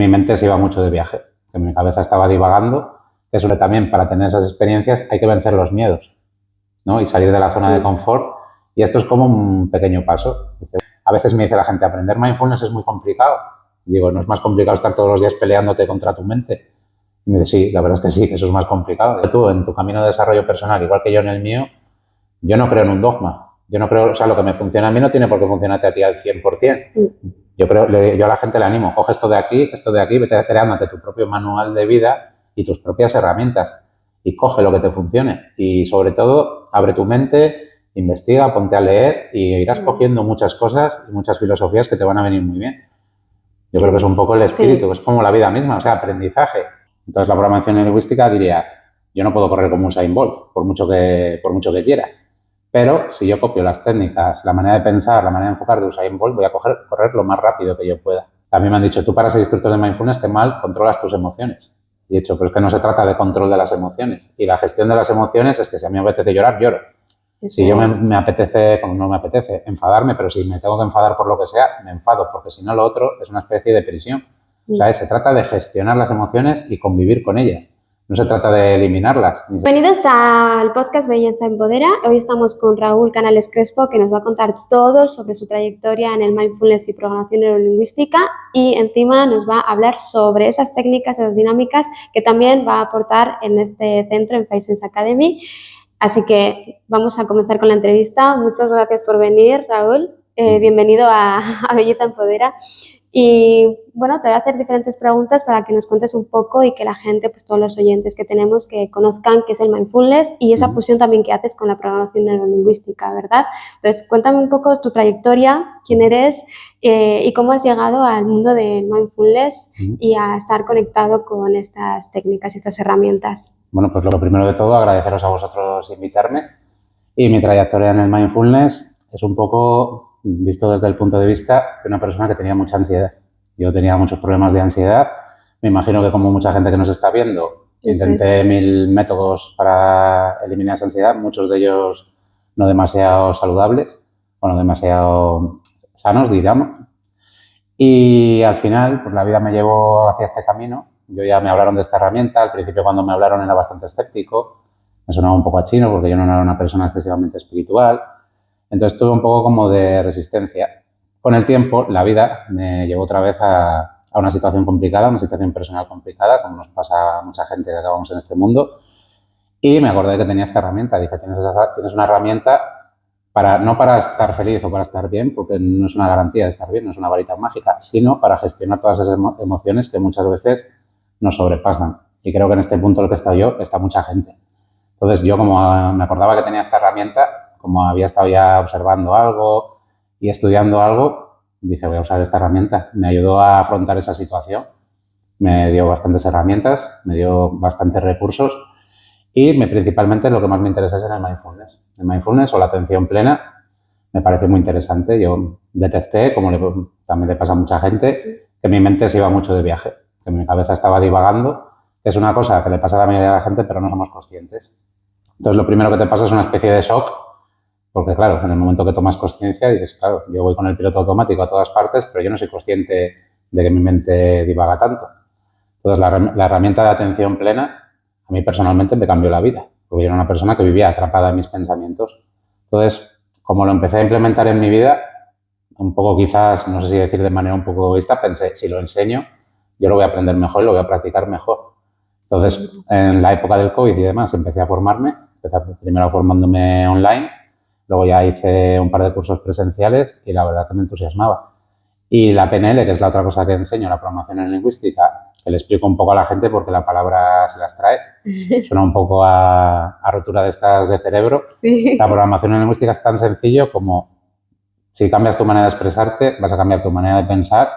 Mi mente se iba mucho de viaje, que mi cabeza estaba divagando. Eso también, para tener esas experiencias hay que vencer los miedos, ¿no? Y salir de la zona de confort. Y esto es como un pequeño paso. A veces me dice la gente, aprender mindfulness es muy complicado. Digo, ¿no es más complicado estar todos los días peleándote contra tu mente? Y me dice, sí, la verdad es que sí, que eso es más complicado. Tú, en tu camino de desarrollo personal, igual que yo en el mío, yo no creo en un dogma. Yo no creo, o sea, lo que me funciona a mí no tiene por qué funcionarte a ti al 100%. Yo a la gente le animo, coge esto de aquí, vete creándote tu propio manual de vida y tus propias herramientas y coge lo que te funcione. Y sobre todo, abre tu mente, investiga, ponte a leer y irás cogiendo muchas cosas y muchas filosofías que te van a venir muy bien. Yo creo que es un poco el espíritu, es como la vida misma, o sea, aprendizaje. Entonces, la programación lingüística diría, yo no puedo correr como un Usain Bolt, por mucho que quiera. Pero si yo copio las técnicas, la manera de pensar, la manera de enfocar de Usain Bolt, voy a correr lo más rápido que yo pueda. También me han dicho, tú para ser instructor de mindfulness, que mal controlas tus emociones. Y he dicho, pero es que no se trata de control de las emociones. Y la gestión de las emociones es que si a mí me apetece llorar, lloro. Si yo me apetece, como no me apetece, enfadarme, pero si me tengo que enfadar por lo que sea, me enfado, porque si no lo otro es una especie de prisión. O sea, se trata de gestionar las emociones y convivir con ellas. No se trata de eliminarlas. Bienvenidos al podcast Belleza Empodera. Hoy estamos con Raúl Canales Crespo, que nos va a contar todo sobre su trayectoria en el mindfulness y programación neurolingüística, y encima nos va a hablar sobre esas técnicas, esas dinámicas que también va a aportar en este centro, en Paysense Academy. Así que vamos a comenzar con la entrevista. Muchas gracias por venir, Raúl. Bienvenido a Belleza Empodera. Y bueno, te voy a hacer diferentes preguntas para que nos cuentes un poco y que la gente, pues todos los oyentes que tenemos, que conozcan qué es el mindfulness y esa fusión también que haces con la programación neurolingüística, ¿verdad? Entonces, cuéntame un poco tu trayectoria, quién eres y cómo has llegado al mundo del mindfulness y a estar conectado con estas técnicas y estas herramientas. Bueno, pues lo primero de todo, agradeceros a vosotros invitarme. Y mi trayectoria en el mindfulness es un poco visto desde el punto de vista de una persona que tenía mucha ansiedad. Yo tenía muchos problemas de ansiedad. Me imagino que, como mucha gente que nos está viendo, intenté 1000 métodos para eliminar esa ansiedad, muchos de ellos no demasiado saludables, o no demasiado sanos, digamos. Y al final, pues la vida me llevó hacia este camino. Yo ya me hablaron de esta herramienta. Al principio, cuando me hablaron, era bastante escéptico. Me sonaba un poco a chino porque yo no era una persona excesivamente espiritual. Entonces tuve un poco como de resistencia. Con el tiempo, la vida me llevó otra vez a una situación complicada, una situación personal complicada, como nos pasa a mucha gente que acabamos en este mundo. Y me acordé que tenía esta herramienta. Dije, tienes una herramienta no para estar feliz o para estar bien, porque no es una garantía de estar bien, no es una varita mágica, sino para gestionar todas esas emociones que muchas veces nos sobrepasan. Y creo que en este punto en el que he estado yo, está mucha gente. Entonces yo, como me acordaba que tenía esta herramienta, como había estado ya observando algo y estudiando algo, dije, voy a usar esta herramienta. Me ayudó a afrontar esa situación, me dio bastantes herramientas, me dio bastantes recursos y principalmente lo que más me interesa es en el mindfulness. El mindfulness o la atención plena me parece muy interesante. Yo detecté, como también le pasa a mucha gente, que mi mente se iba mucho de viaje, que mi cabeza estaba divagando, que es una cosa que le pasa a la mayoría de la gente, pero no somos conscientes. Entonces, lo primero que te pasa es una especie de shock, porque claro, en el momento que tomas conciencia dices, claro, yo voy con el piloto automático a todas partes, pero yo no soy consciente de que mi mente divaga tanto. Entonces, la herramienta de atención plena a mí personalmente me cambió la vida, porque yo era una persona que vivía atrapada en mis pensamientos. Entonces, como lo empecé a implementar en mi vida, un poco quizás, no sé si decir de manera un poco egoísta, pensé, si lo enseño, yo lo voy a aprender mejor y lo voy a practicar mejor. Entonces, en la época del COVID y demás, empecé a formarme, primero formándome online, luego ya hice un par de cursos presenciales y la verdad que me entusiasmaba. Y la PNL, que es la otra cosa que enseño, la programación neurolingüística, que le explico un poco a la gente porque la palabra se las trae, suena un poco a rotura de estas de cerebro. Sí. La programación neurolingüística es tan sencillo como si cambias tu manera de expresarte, vas a cambiar tu manera de pensar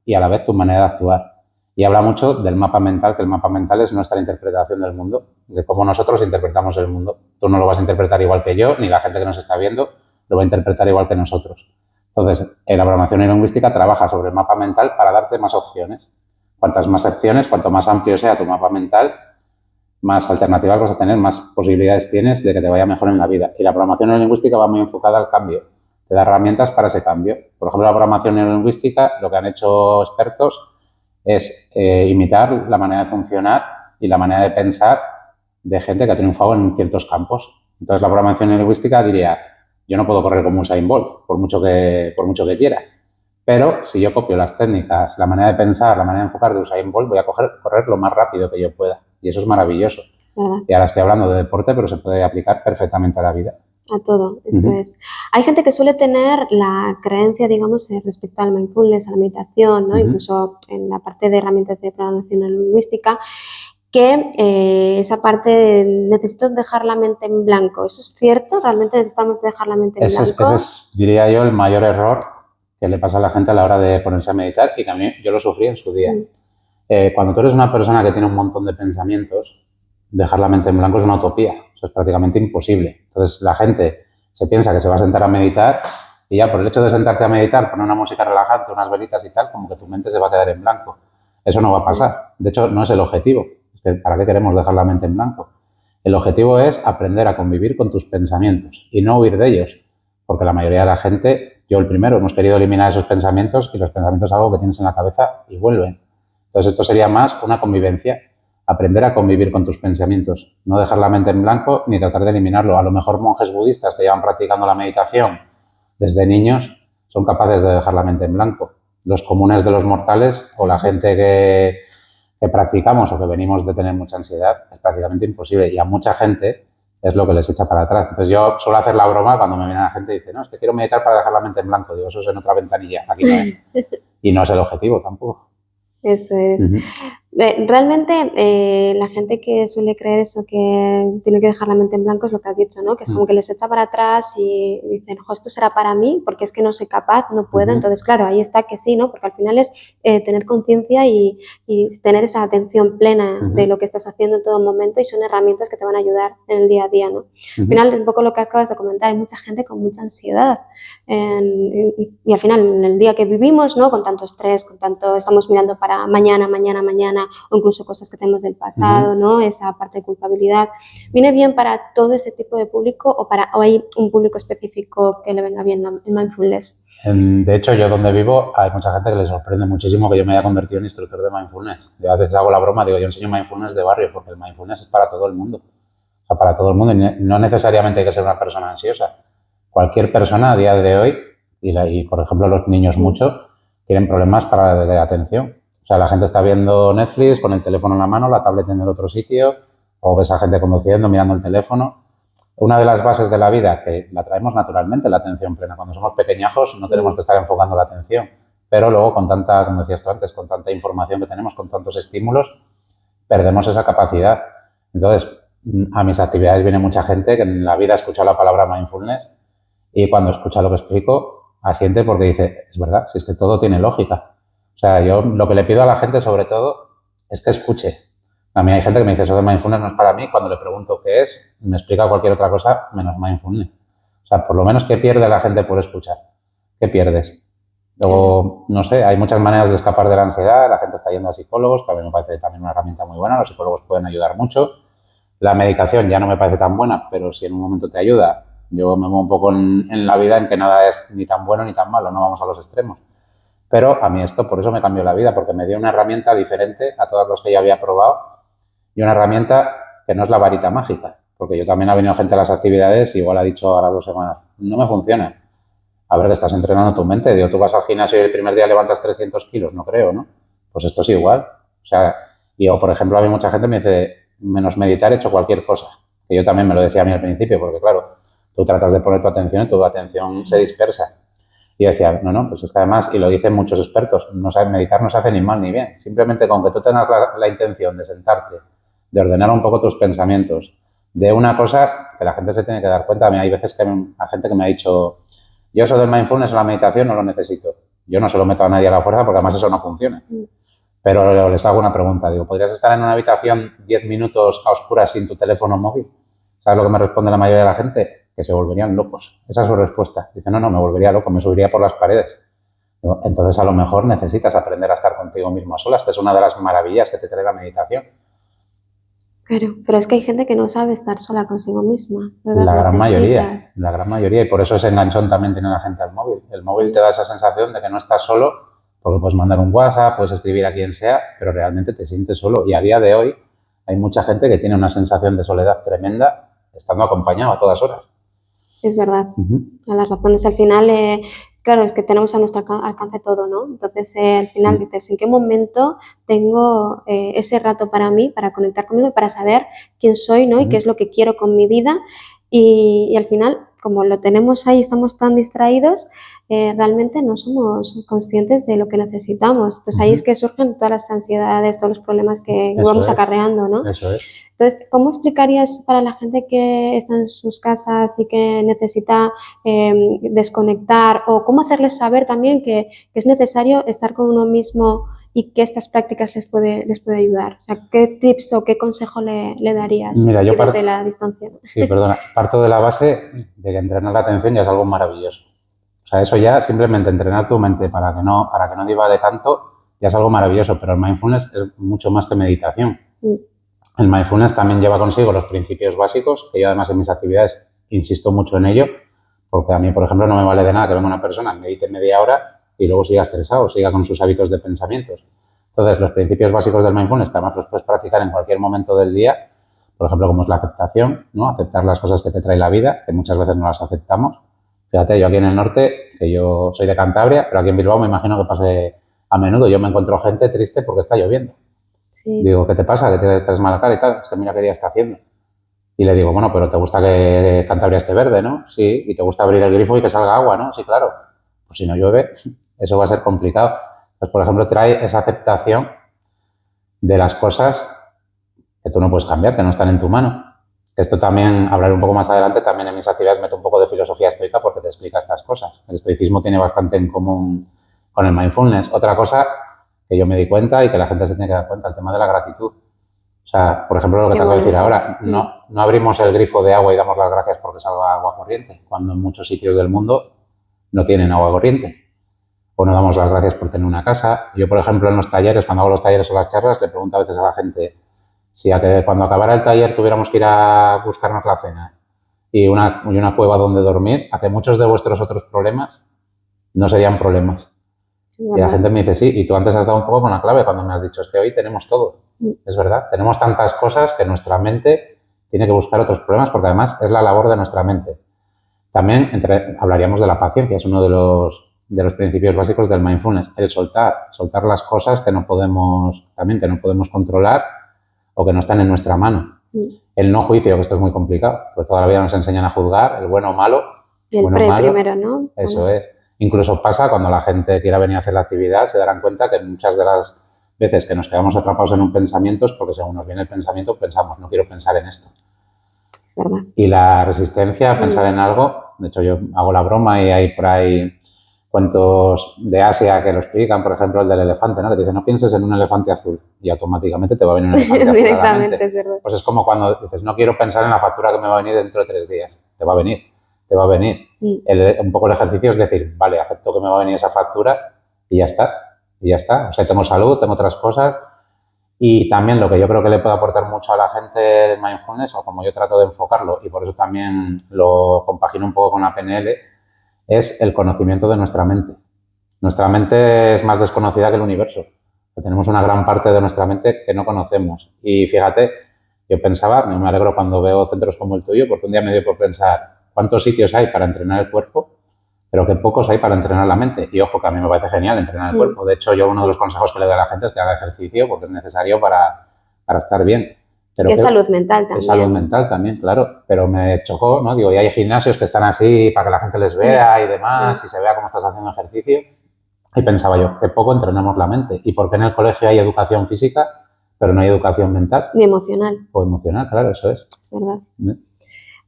y a la vez tu manera de actuar. Y habla mucho del mapa mental, que el mapa mental es nuestra interpretación del mundo, de cómo nosotros interpretamos el mundo. Tú no lo vas a interpretar igual que yo, ni la gente que nos está viendo lo va a interpretar igual que nosotros. Entonces, la programación neurolingüística trabaja sobre el mapa mental para darte más opciones. Cuantas más opciones, cuanto más amplio sea tu mapa mental, más alternativas vas a tener, más posibilidades tienes de que te vaya mejor en la vida. Y la programación neurolingüística va muy enfocada al cambio. Te da herramientas para ese cambio. Por ejemplo, la programación neurolingüística, lo que han hecho expertos es imitar la manera de funcionar y la manera de pensar de gente que ha triunfado en ciertos campos. Entonces, la programación lingüística diría, yo no puedo correr como Usain Bolt, por mucho que quiera. Pero si yo copio las técnicas, la manera de pensar, la manera de enfocar de Usain Bolt, voy a correr lo más rápido que yo pueda. Y eso es maravilloso. Y ahora estoy hablando de deporte, pero se puede aplicar perfectamente a la vida. A todo, eso es. Hay gente que suele tener la creencia, digamos, respecto al mindfulness, a la meditación, ¿no? Incluso en la parte de herramientas de programación lingüística, que esa parte de necesito dejar la mente en blanco. ¿Eso es cierto? ¿Realmente necesitamos dejar la mente en blanco? Ese es, diría yo, el mayor error que le pasa a la gente a la hora de ponerse a meditar y que a mí yo lo sufrí en su día. Cuando tú eres una persona que tiene un montón de pensamientos, dejar la mente en blanco es una utopía. Eso es prácticamente imposible. Entonces la gente se piensa que se va a sentar a meditar y ya por el hecho de sentarte a meditar, poner una música relajante, unas velitas y tal, como que tu mente se va a quedar en blanco. Eso no va a pasar. De hecho, no es el objetivo. ¿Para qué queremos dejar la mente en blanco? El objetivo es aprender a convivir con tus pensamientos y no huir de ellos. Porque la mayoría de la gente, yo el primero, hemos querido eliminar esos pensamientos y los pensamientos es algo que tienes en la cabeza y vuelven. Entonces esto sería más una convivencia. Aprender a convivir con tus pensamientos. No dejar la mente en blanco ni tratar de eliminarlo. A lo mejor monjes budistas que llevan practicando la meditación desde niños son capaces de dejar la mente en blanco. Los comunes de los mortales o la gente que practicamos o que venimos de tener mucha ansiedad es prácticamente imposible y a mucha gente es lo que les echa para atrás. Entonces yo suelo hacer la broma cuando me viene la gente y dice, no, es que quiero meditar para dejar la mente en blanco. Digo, eso es en otra ventanilla, aquí no es. Y no es el objetivo tampoco. Eso es. Realmente la gente que suele creer eso, que tiene que dejar la mente en blanco, es lo que has dicho, ¿no? Que es como que les echa para atrás y dicen, jo, esto será para mí porque es que no soy capaz, no puedo. Entonces, claro, ahí está que sí, ¿no? Porque al final es tener conciencia y tener esa atención plena de lo que estás haciendo en todo momento y son herramientas que te van a ayudar en el día a día, ¿no? Al final, un poco lo que acabas de comentar, hay mucha gente con mucha ansiedad y al final, en el día que vivimos, ¿no? Con tanto estrés, con tanto estamos mirando para mañana, o incluso cosas que tenemos del pasado, ¿no? Esa parte de culpabilidad. ¿Viene bien para todo ese tipo de público o hay un público específico que le venga bien el mindfulness? De hecho, yo donde vivo hay mucha gente que le sorprende muchísimo que yo me haya convertido en instructor de mindfulness. Yo a veces hago la broma, digo, yo enseño mindfulness de barrio porque el mindfulness es para todo el mundo. O sea, para todo el mundo y no necesariamente hay que ser una persona ansiosa. Cualquier persona a día de hoy, y por ejemplo los niños mucho, tienen problemas de atención. O sea, la gente está viendo Netflix con el teléfono en la mano, la tablet en el otro sitio, o ves a gente conduciendo, mirando el teléfono. Una de las bases de la vida, que la traemos naturalmente, la atención plena. Cuando somos pequeñajos no tenemos que estar enfocando la atención, pero luego con tanta, como decías tú antes, con tanta información que tenemos, con tantos estímulos, perdemos esa capacidad. Entonces, a mis actividades viene mucha gente que en la vida ha escuchado la palabra mindfulness y cuando escucha lo que explico, asiente porque dice, es verdad, si es que todo tiene lógica. O sea, yo lo que le pido a la gente sobre todo es que escuche. A mí hay gente que me dice, eso de mindfulness no es para mí. Cuando le pregunto qué es, me explica cualquier otra cosa menos mindfulness. O sea, por lo menos, ¿qué pierde la gente por escuchar? ¿Qué pierdes? Luego, no sé, hay muchas maneras de escapar de la ansiedad. La gente está yendo a psicólogos, que a mí me parece también una herramienta muy buena. Los psicólogos pueden ayudar mucho. La medicación ya no me parece tan buena, pero si en un momento te ayuda, yo me muevo un poco en la vida en que nada es ni tan bueno ni tan malo, no vamos a los extremos. Pero a mí esto, por eso me cambió la vida, porque me dio una herramienta diferente a todas las que ya había probado y una herramienta que no es la varita mágica, porque yo también ha venido gente a las actividades y igual ha dicho a las 2 semanas, no me funciona. A ver, que estás entrenando tu mente. Digo, tú vas al gimnasio y el primer día levantas 300 kilos, no creo, ¿no? Pues esto es igual. O sea, yo, por ejemplo, a mí mucha gente me dice, menos meditar he hecho cualquier cosa. Que yo también me lo decía a mí al principio, porque claro, tú tratas de poner tu atención y tu atención se dispersa. Y yo decía, no, pues es que además, y lo dicen muchos expertos, no saben meditar, no se hace ni mal ni bien. Simplemente con que tú tengas la intención de sentarte, de ordenar un poco tus pensamientos, de una cosa que la gente se tiene que dar cuenta. A mí hay veces que hay gente que me ha dicho, yo eso del mindfulness o la meditación no lo necesito. Yo no se lo meto a nadie a la fuerza porque además eso no funciona. Pero les hago una pregunta. Digo, ¿podrías estar en una habitación 10 minutos a oscuras sin tu teléfono móvil? ¿Sabes lo que me responde la mayoría de la gente? Que se volverían locos. Esa es su respuesta. Dice, no, me volvería loco, me subiría por las paredes. Digo, entonces a lo mejor necesitas aprender a estar contigo mismo a solas, que es una de las maravillas que te trae la meditación. Claro, pero es que hay gente que no sabe estar sola consigo misma, ¿verdad? La gran mayoría, y por eso ese enganchón también tiene la gente al móvil. El móvil te da esa sensación de que no estás solo porque puedes mandar un WhatsApp, puedes escribir a quien sea, pero realmente te sientes solo. Y a día de hoy hay mucha gente que tiene una sensación de soledad tremenda estando acompañado a todas horas. Es verdad, a las razones. Al final, claro, es que tenemos a nuestro alcance todo, ¿no? Entonces, al final dices, ¿en qué momento tengo ese rato para mí, para conectar conmigo y para saber quién soy, ¿no? Y qué es lo que quiero con mi vida. Y al final, como lo tenemos ahí, estamos tan distraídos, realmente no somos conscientes de lo que necesitamos. Entonces, ahí es que surgen todas las ansiedades, todos los problemas que vamos acarreando, ¿no? Eso es. Entonces, ¿cómo explicarías para la gente que está en sus casas y que necesita desconectar, o cómo hacerles saber también que es necesario estar con uno mismo y que estas prácticas les puede ayudar? O sea, ¿qué tips o qué consejo le darías? Mira, yo desde la distancia? Sí, perdona. Parto de la base de que entrenar la atención ya es algo maravilloso. O sea, eso ya, simplemente entrenar tu mente para que no divague tanto, ya es algo maravilloso, pero el mindfulness es mucho más que meditación. El mindfulness también lleva consigo los principios básicos, que yo además en mis actividades insisto mucho en ello, porque a mí, por ejemplo, no me vale de nada que venga una persona, medite media hora y luego siga estresado, siga con sus hábitos de pensamientos. Entonces, los principios básicos del mindfulness, que además los puedes practicar en cualquier momento del día, por ejemplo, como es la aceptación, ¿no? Aceptar las cosas que te trae la vida, que muchas veces no las aceptamos. Fíjate, yo aquí en el norte, que yo soy de Cantabria, pero aquí en Bilbao me imagino que pase a menudo. Yo me encuentro gente triste porque está lloviendo. Sí. Digo, ¿qué te pasa? ¿Que te traes mala cara y tal? Es que mira qué día está haciendo. Y le digo, bueno, pero ¿te gusta que Cantabria esté verde, no? Sí. ¿Y te gusta abrir el grifo y que salga agua, no? Sí, claro. Pues si no llueve, eso va a ser complicado. Pues, por ejemplo, trae esa aceptación de las cosas que tú no puedes cambiar, que no están en tu mano. Esto también, hablaré un poco más adelante, también en mis actividades meto un poco de filosofía estoica porque te explica estas cosas. El estoicismo tiene bastante en común con el mindfulness. Otra cosa que yo me di cuenta y que la gente se tiene que dar cuenta, el tema de la gratitud. O sea, por ejemplo, lo que te acabo de decir ahora, no abrimos el grifo de agua y damos las gracias porque salga agua corriente, cuando en muchos sitios del mundo no tienen agua corriente. O no damos las gracias por tener una casa. Yo, por ejemplo, en los talleres, cuando hago los talleres o las charlas, le pregunto a veces a la gente, si a que cuando acabara el taller tuviéramos que ir a buscarnos la cena y una cueva donde dormir, a que muchos de vuestros otros problemas no serían problemas. Y la gente me dice, sí, y tú antes has dado un poco con la clave cuando me has dicho, es que hoy tenemos todo. Es verdad, tenemos tantas cosas que nuestra mente tiene que buscar otros problemas porque además es la labor de nuestra mente. También hablaríamos de la paciencia, es uno de los principios básicos del mindfulness, el soltar las cosas que no podemos controlar o que no están en nuestra mano. El no juicio, que esto es muy complicado, porque toda la vida nos enseñan a juzgar el bueno o malo. Y el primero, ¿no? Eso es. Incluso pasa cuando la gente quiera venir a hacer la actividad, se darán cuenta que muchas de las veces que nos quedamos atrapados en un pensamiento es porque según nos viene el pensamiento pensamos, no quiero pensar en esto. ¿Verdad? Y la resistencia a pensar en algo, de hecho yo hago la broma y hay por ahí cuentos de Asia que lo explican, por ejemplo el del elefante, ¿no? Que te dice, no pienses en un elefante azul y automáticamente te va a venir un elefante azul directamente, a la mente. es verdad. Pues es como cuando dices, no quiero pensar en la factura que me va a venir dentro de 3 días. Te va a venir. Un poco el ejercicio es decir, vale, acepto que me va a venir esa factura y ya está. O sea, tengo salud, tengo otras cosas. Y también lo que yo creo que le puede aportar mucho a la gente de mindfulness, o como yo trato de enfocarlo, y por eso también lo compagino un poco con la PNL, es el conocimiento de nuestra mente. Nuestra mente es más desconocida que el universo. Tenemos una gran parte de nuestra mente que no conocemos. Y fíjate, yo pensaba, me alegro cuando veo centros como el tuyo, porque un día me dio por pensar cuántos sitios hay para entrenar el cuerpo, pero qué pocos hay para entrenar la mente. Y ojo, que a mí me parece genial entrenar el cuerpo. De hecho, yo uno de los consejos que le doy a la gente es que haga ejercicio, porque es necesario para estar bien. Pero es salud mental también. Es salud mental también, claro. Pero me chocó, ¿no? Digo, y hay gimnasios que están así para que la gente les vea y demás, y se vea cómo estás haciendo ejercicio. Y pensaba yo, qué poco entrenamos la mente. ¿Y por qué en el colegio hay educación física, pero no hay educación mental? Ni emocional. O emocional, claro, eso es. Es verdad.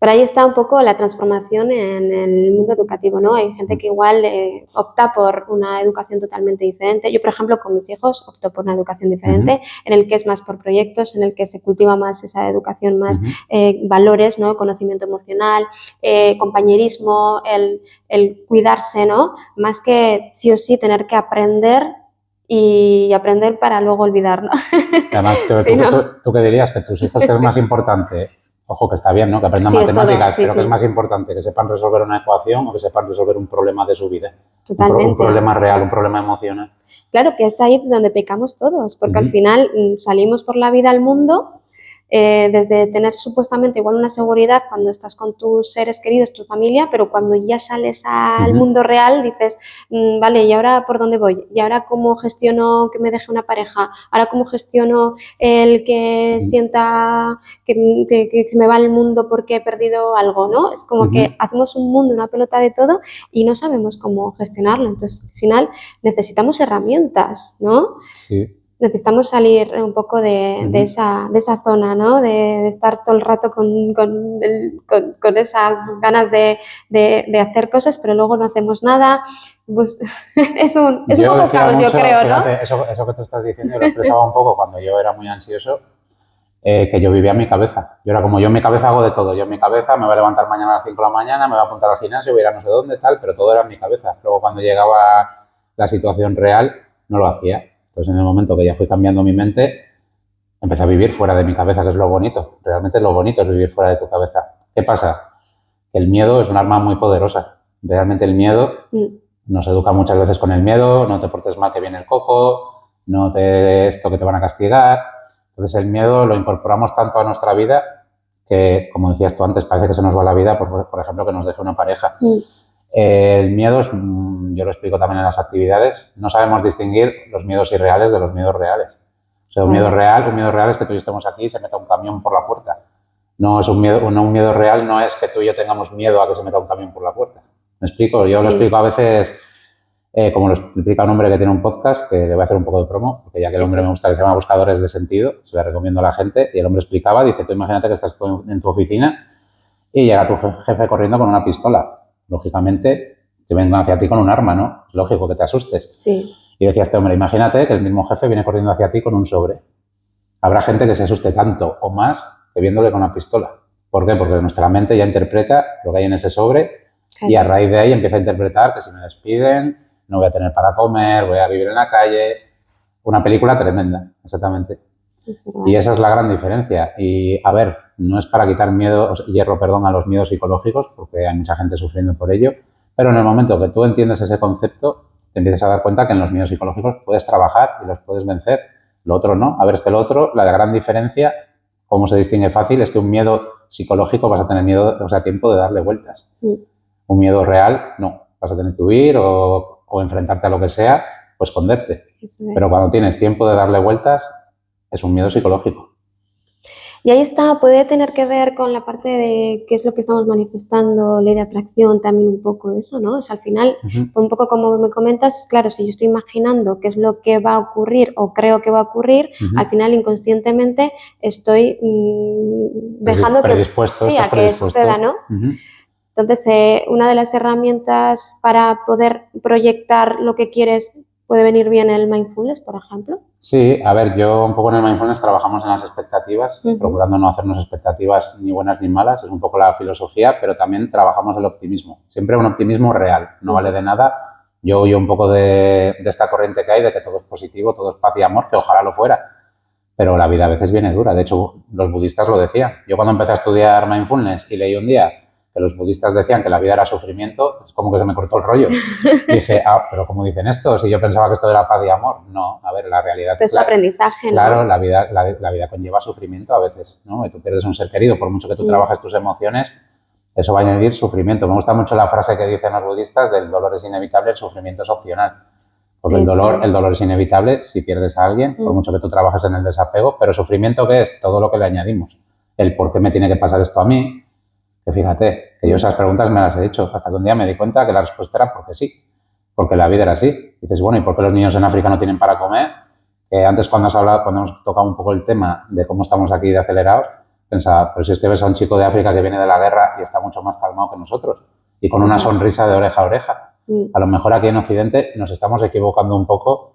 Pero ahí está un poco la transformación en el mundo educativo, ¿no? Hay gente que igual opta por una educación totalmente diferente. Yo, por ejemplo, con mis hijos opto por una educación diferente, en el que es más por proyectos, en el que se cultiva más esa educación, más valores, ¿no? Conocimiento emocional, compañerismo, el cuidarse, ¿no? Más que sí o sí tener que aprender y aprender para luego olvidar, ¿no? Además, ¿tú qué dirías? Que tus hijos, ¿qué es más importante? Ojo, que está bien, ¿no? Que aprendan matemáticas, pero que es más importante que sepan resolver una ecuación o que sepan resolver un problema de su vida. Totalmente. Un problema real, un problema emocional. Claro que es ahí donde pecamos todos, porque al final salimos por la vida al mundo desde tener supuestamente igual una seguridad cuando estás con tus seres queridos, tu familia, pero cuando ya sales al mundo real dices, vale, ¿y ahora por dónde voy? ¿Y ahora cómo gestiono que me deje una pareja? ¿Ahora cómo gestiono el que sienta que se me va el mundo porque he perdido algo, ¿no? Es como que hacemos un mundo, una pelota de todo y no sabemos cómo gestionarlo. Entonces, al final necesitamos herramientas, ¿no? Sí. Necesitamos salir un poco de esa zona, ¿no? De estar todo el rato con esas ganas de hacer cosas, pero luego no hacemos nada. Pues, es un poco caos, mucho, yo creo, fíjate, ¿no? eso que tú estás diciendo, yo lo expresaba un poco cuando yo era muy ansioso, que yo vivía en mi cabeza. Yo era como, yo en mi cabeza hago de todo. Yo en mi cabeza me voy a levantar mañana a las 5 de la mañana, me voy a apuntar al gimnasio, voy a ir a no sé dónde, tal, pero todo era en mi cabeza. Luego cuando llegaba la situación real, no lo hacía. Entonces, en el momento que ya fui cambiando mi mente, empecé a vivir fuera de mi cabeza, que es lo bonito. Realmente lo bonito es vivir fuera de tu cabeza. ¿Qué pasa? El miedo es un arma muy poderosa. Realmente el miedo nos educa muchas veces con el miedo, no te portes mal que viene el coco, no te esto que te van a castigar. Entonces el miedo lo incorporamos tanto a nuestra vida que, como decías tú antes, parece que se nos va la vida, por ejemplo, que nos deje una pareja. El miedo, yo lo explico también en las actividades, no sabemos distinguir los miedos irreales de los miedos reales. O sea, un miedo real es que tú y yo estemos aquí y se meta un camión por la puerta. No es un miedo real no es que tú y yo tengamos miedo a que se meta un camión por la puerta. ¿Me explico? Yo lo explico a veces, como lo explica un hombre que tiene un podcast, que le voy a hacer un poco de promo, porque ya que el hombre me gusta, que se llama Buscadores de Sentido, se le recomiendo a la gente, y el hombre explicaba, dice, tú imagínate que estás en tu oficina y llega tu jefe corriendo con una pistola. Lógicamente, te vengan hacia ti con un arma, ¿no? Es lógico que te asustes. Sí. Y decía este hombre, imagínate que el mismo jefe viene corriendo hacia ti con un sobre. Habrá gente que se asuste tanto o más que viéndole con una pistola. ¿Por qué? Porque nuestra mente ya interpreta lo que hay en ese sobre y a raíz de ahí empieza a interpretar que si me despiden, no voy a tener para comer, voy a vivir en la calle. Una película tremenda, exactamente. Y esa es la gran diferencia. Y, a ver, no es para quitar hierro a los miedos psicológicos, porque hay mucha gente sufriendo por ello, pero en el momento que tú entiendes ese concepto, te empiezas a dar cuenta que en los miedos psicológicos puedes trabajar y los puedes vencer. Lo otro no. A ver, es que lo otro, la gran diferencia, cómo se distingue fácil, es que un miedo psicológico vas a tener tiempo de darle vueltas. Un miedo real, no. Vas a tener que huir o enfrentarte a lo que sea o esconderte. Pero cuando tienes tiempo de darle vueltas, es un miedo psicológico. Y ahí está, puede tener que ver con la parte de qué es lo que estamos manifestando, ley de atracción, también un poco de eso, ¿no? O sea, al final, un poco como me comentas, claro, si yo estoy imaginando qué es lo que va a ocurrir o creo que va a ocurrir, al final inconscientemente estoy dejando que suceda, ¿no? Entonces, una de las herramientas para poder proyectar lo que quieres puede venir bien el mindfulness, por ejemplo. Sí, a ver, yo un poco en el mindfulness trabajamos en las expectativas, procurando no hacernos expectativas ni buenas ni malas, es un poco la filosofía, pero también trabajamos el optimismo, siempre un optimismo real, no vale de nada. Yo oyo un poco de esta corriente que hay, de que todo es positivo, todo es paz y amor, que ojalá lo fuera, pero la vida a veces viene dura, de hecho los budistas lo decían. Yo cuando empecé a estudiar mindfulness y leí un día que los budistas decían que la vida era sufrimiento, es como que se me cortó el rollo. Y dije, pero ¿cómo dicen esto? Si yo pensaba que esto era paz y amor. No, a ver, la realidad es aprendizaje, ¿no? Claro, la vida conlleva sufrimiento a veces, ¿no? Y tú pierdes un ser querido, por mucho que tú trabajes tus emociones, eso va a añadir sufrimiento. Me gusta mucho la frase que dicen los budistas del dolor es inevitable, el sufrimiento es opcional. Porque el dolor es inevitable si pierdes a alguien, por mucho que tú trabajes en el desapego, pero sufrimiento, ¿qué es? Todo lo que le añadimos. El por qué me tiene que pasar esto a mí. Que fíjate, que yo esas preguntas me las he hecho hasta que un día me di cuenta que la respuesta era porque sí, porque la vida era así. Y dices, bueno, ¿y por qué los niños en África no tienen para comer? Antes cuando hemos tocado un poco el tema de cómo estamos aquí de acelerados, pensaba, pero si es que ves a un chico de África que viene de la guerra y está mucho más calmado que nosotros y con una sonrisa de oreja a oreja. A lo mejor aquí en Occidente nos estamos equivocando un poco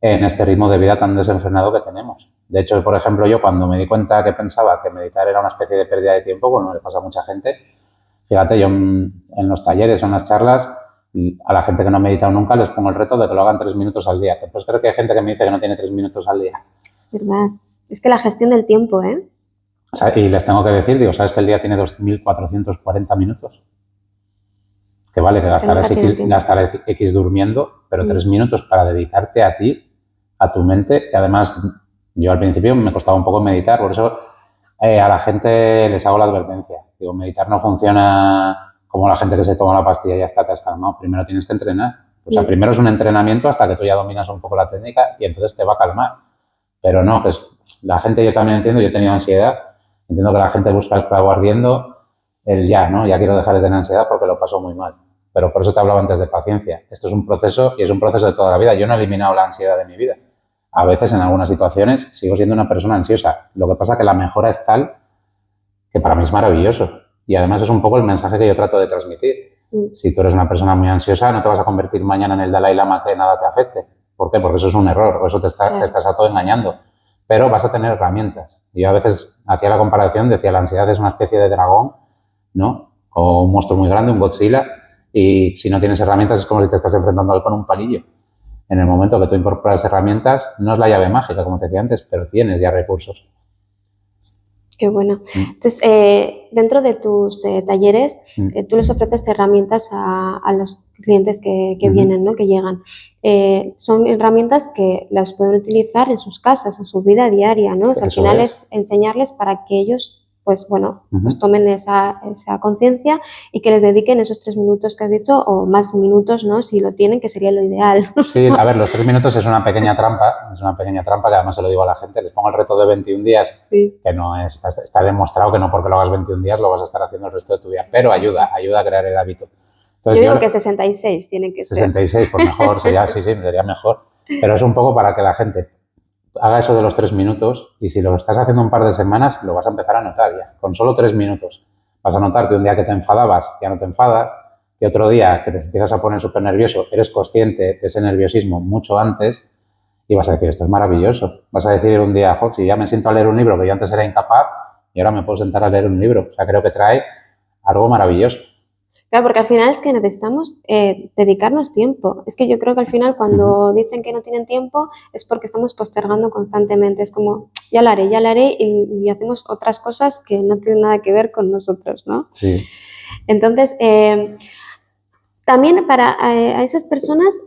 en este ritmo de vida tan desenfrenado que tenemos. De hecho, por ejemplo, yo cuando me di cuenta que pensaba que meditar era una especie de pérdida de tiempo, bueno, le pasa a mucha gente, fíjate, yo en los talleres o en las charlas, a la gente que no ha meditado nunca les pongo el reto de que lo hagan 3 minutos al día. Pues creo que hay gente que me dice que no tiene 3 minutos al día. Es verdad. Es que la gestión del tiempo, ¿eh? O sea, y les tengo que decir, digo, ¿sabes que el día tiene 2.440 minutos? que vale, que gastarás X durmiendo, pero 3 minutos para dedicarte a ti, a tu mente. Y además, yo al principio me costaba un poco meditar, por eso a la gente les hago la advertencia. Digo, meditar no funciona como la gente que se toma la pastilla y ya está, te has calmado. Primero tienes que entrenar. O sea, primero es un entrenamiento hasta que tú ya dominas un poco la técnica y entonces te va a calmar. Pero no, pues la gente, yo también entiendo, yo he tenido ansiedad, entiendo que la gente busca el clavo ardiendo, el ya, ¿no? Ya quiero dejar de tener ansiedad porque lo paso muy mal. Pero por eso te hablaba antes de paciencia. Esto es un proceso y es un proceso de toda la vida. Yo no he eliminado la ansiedad de mi vida. A veces, en algunas situaciones, sigo siendo una persona ansiosa. Lo que pasa es que la mejora es tal que para mí es maravilloso. Y además es un poco el mensaje que yo trato de transmitir. Si tú eres una persona muy ansiosa, no te vas a convertir mañana en el Dalai Lama que nada te afecte. ¿Por qué? Porque eso es un error, o eso te estás autoengañando. Pero vas a tener herramientas. Yo a veces hacía la comparación, decía, la ansiedad es una especie de dragón, ¿no? O un monstruo muy grande, un Godzilla, y si no tienes herramientas es como si te estás enfrentando a él con un palillo. En el momento que tú incorporas herramientas, no es la llave mágica, como te decía antes, pero tienes ya recursos. Qué bueno. Entonces, dentro de tus talleres, tú les ofreces herramientas a los clientes que vienen, ¿no? Que llegan. Son herramientas que las pueden utilizar en sus casas, en su vida diaria, ¿no? O sea, al final es enseñarles para que ellos, pues bueno, pues tomen esa conciencia y que les dediquen esos 3 minutos que has dicho o más minutos, ¿no? Si lo tienen, que sería lo ideal. Sí, a ver, los 3 minutos es una pequeña trampa que además se lo digo a la gente, les pongo el reto de 21 días, que no es, está demostrado que no porque lo hagas 21 días lo vas a estar haciendo el resto de tu vida, pero ayuda a crear el hábito. Entonces, yo digo que 66 tiene que ser. 66, pues mejor, sería mejor, pero es un poco para que la gente haga eso de los 3 minutos y si lo estás haciendo un par de semanas lo vas a empezar a notar ya, con solo 3 minutos. Vas a notar que un día que te enfadabas ya no te enfadas, que otro día que te empiezas a poner súper nervioso eres consciente de ese nerviosismo mucho antes y vas a decir, esto es maravilloso. Vas a decir un día, si ya me siento a leer un libro que yo antes era incapaz y ahora me puedo sentar a leer un libro. O sea, creo que trae algo maravilloso. Claro, porque al final es que necesitamos dedicarnos tiempo. Es que yo creo que al final cuando dicen que no tienen tiempo es porque estamos postergando constantemente. Es como, ya lo haré y hacemos otras cosas que no tienen nada que ver con nosotros, ¿no? Sí. Entonces, también para a esas personas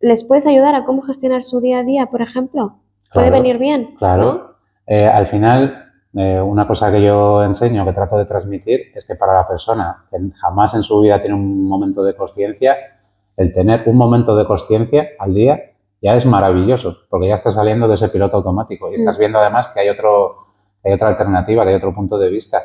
les puedes ayudar a cómo gestionar su día a día, por ejemplo. Puede venir bien, claro. ¿No? Al final... una cosa que yo enseño, que trato de transmitir, es que para la persona que jamás en su vida tiene un momento de consciencia, el tener un momento de consciencia al día ya es maravilloso, porque ya estás saliendo de ese piloto automático y estás viendo además que hay otra alternativa, que hay otro punto de vista.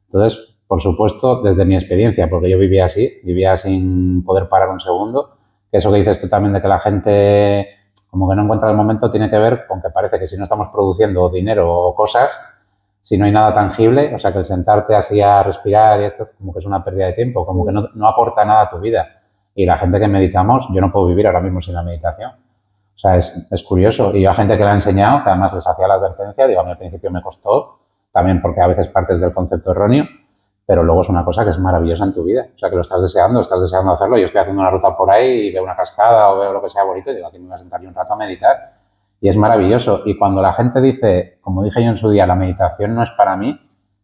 Entonces, por supuesto, desde mi experiencia, porque yo vivía así, vivía sin poder parar un segundo, que eso que dices tú también de que la gente como que no encuentra el momento tiene que ver con que parece que si no estamos produciendo dinero o cosas, si no hay nada tangible, o sea, que el sentarte así a respirar y esto como que es una pérdida de tiempo, como que no aporta nada a tu vida. Y la gente que meditamos, yo no puedo vivir ahora mismo sin la meditación. O sea, es curioso. Y yo a gente que la he enseñado, que además les hacía la advertencia, digo, a mí al principio me costó, también porque a veces partes del concepto erróneo, pero luego es una cosa que es maravillosa en tu vida. O sea, que lo estás deseando hacerlo. Yo estoy haciendo una ruta por ahí y veo una cascada o veo lo que sea bonito y digo, aquí me voy a sentar yo un rato a meditar. Y es maravilloso. Y cuando la gente dice, como dije yo en su día, la meditación no es para mí,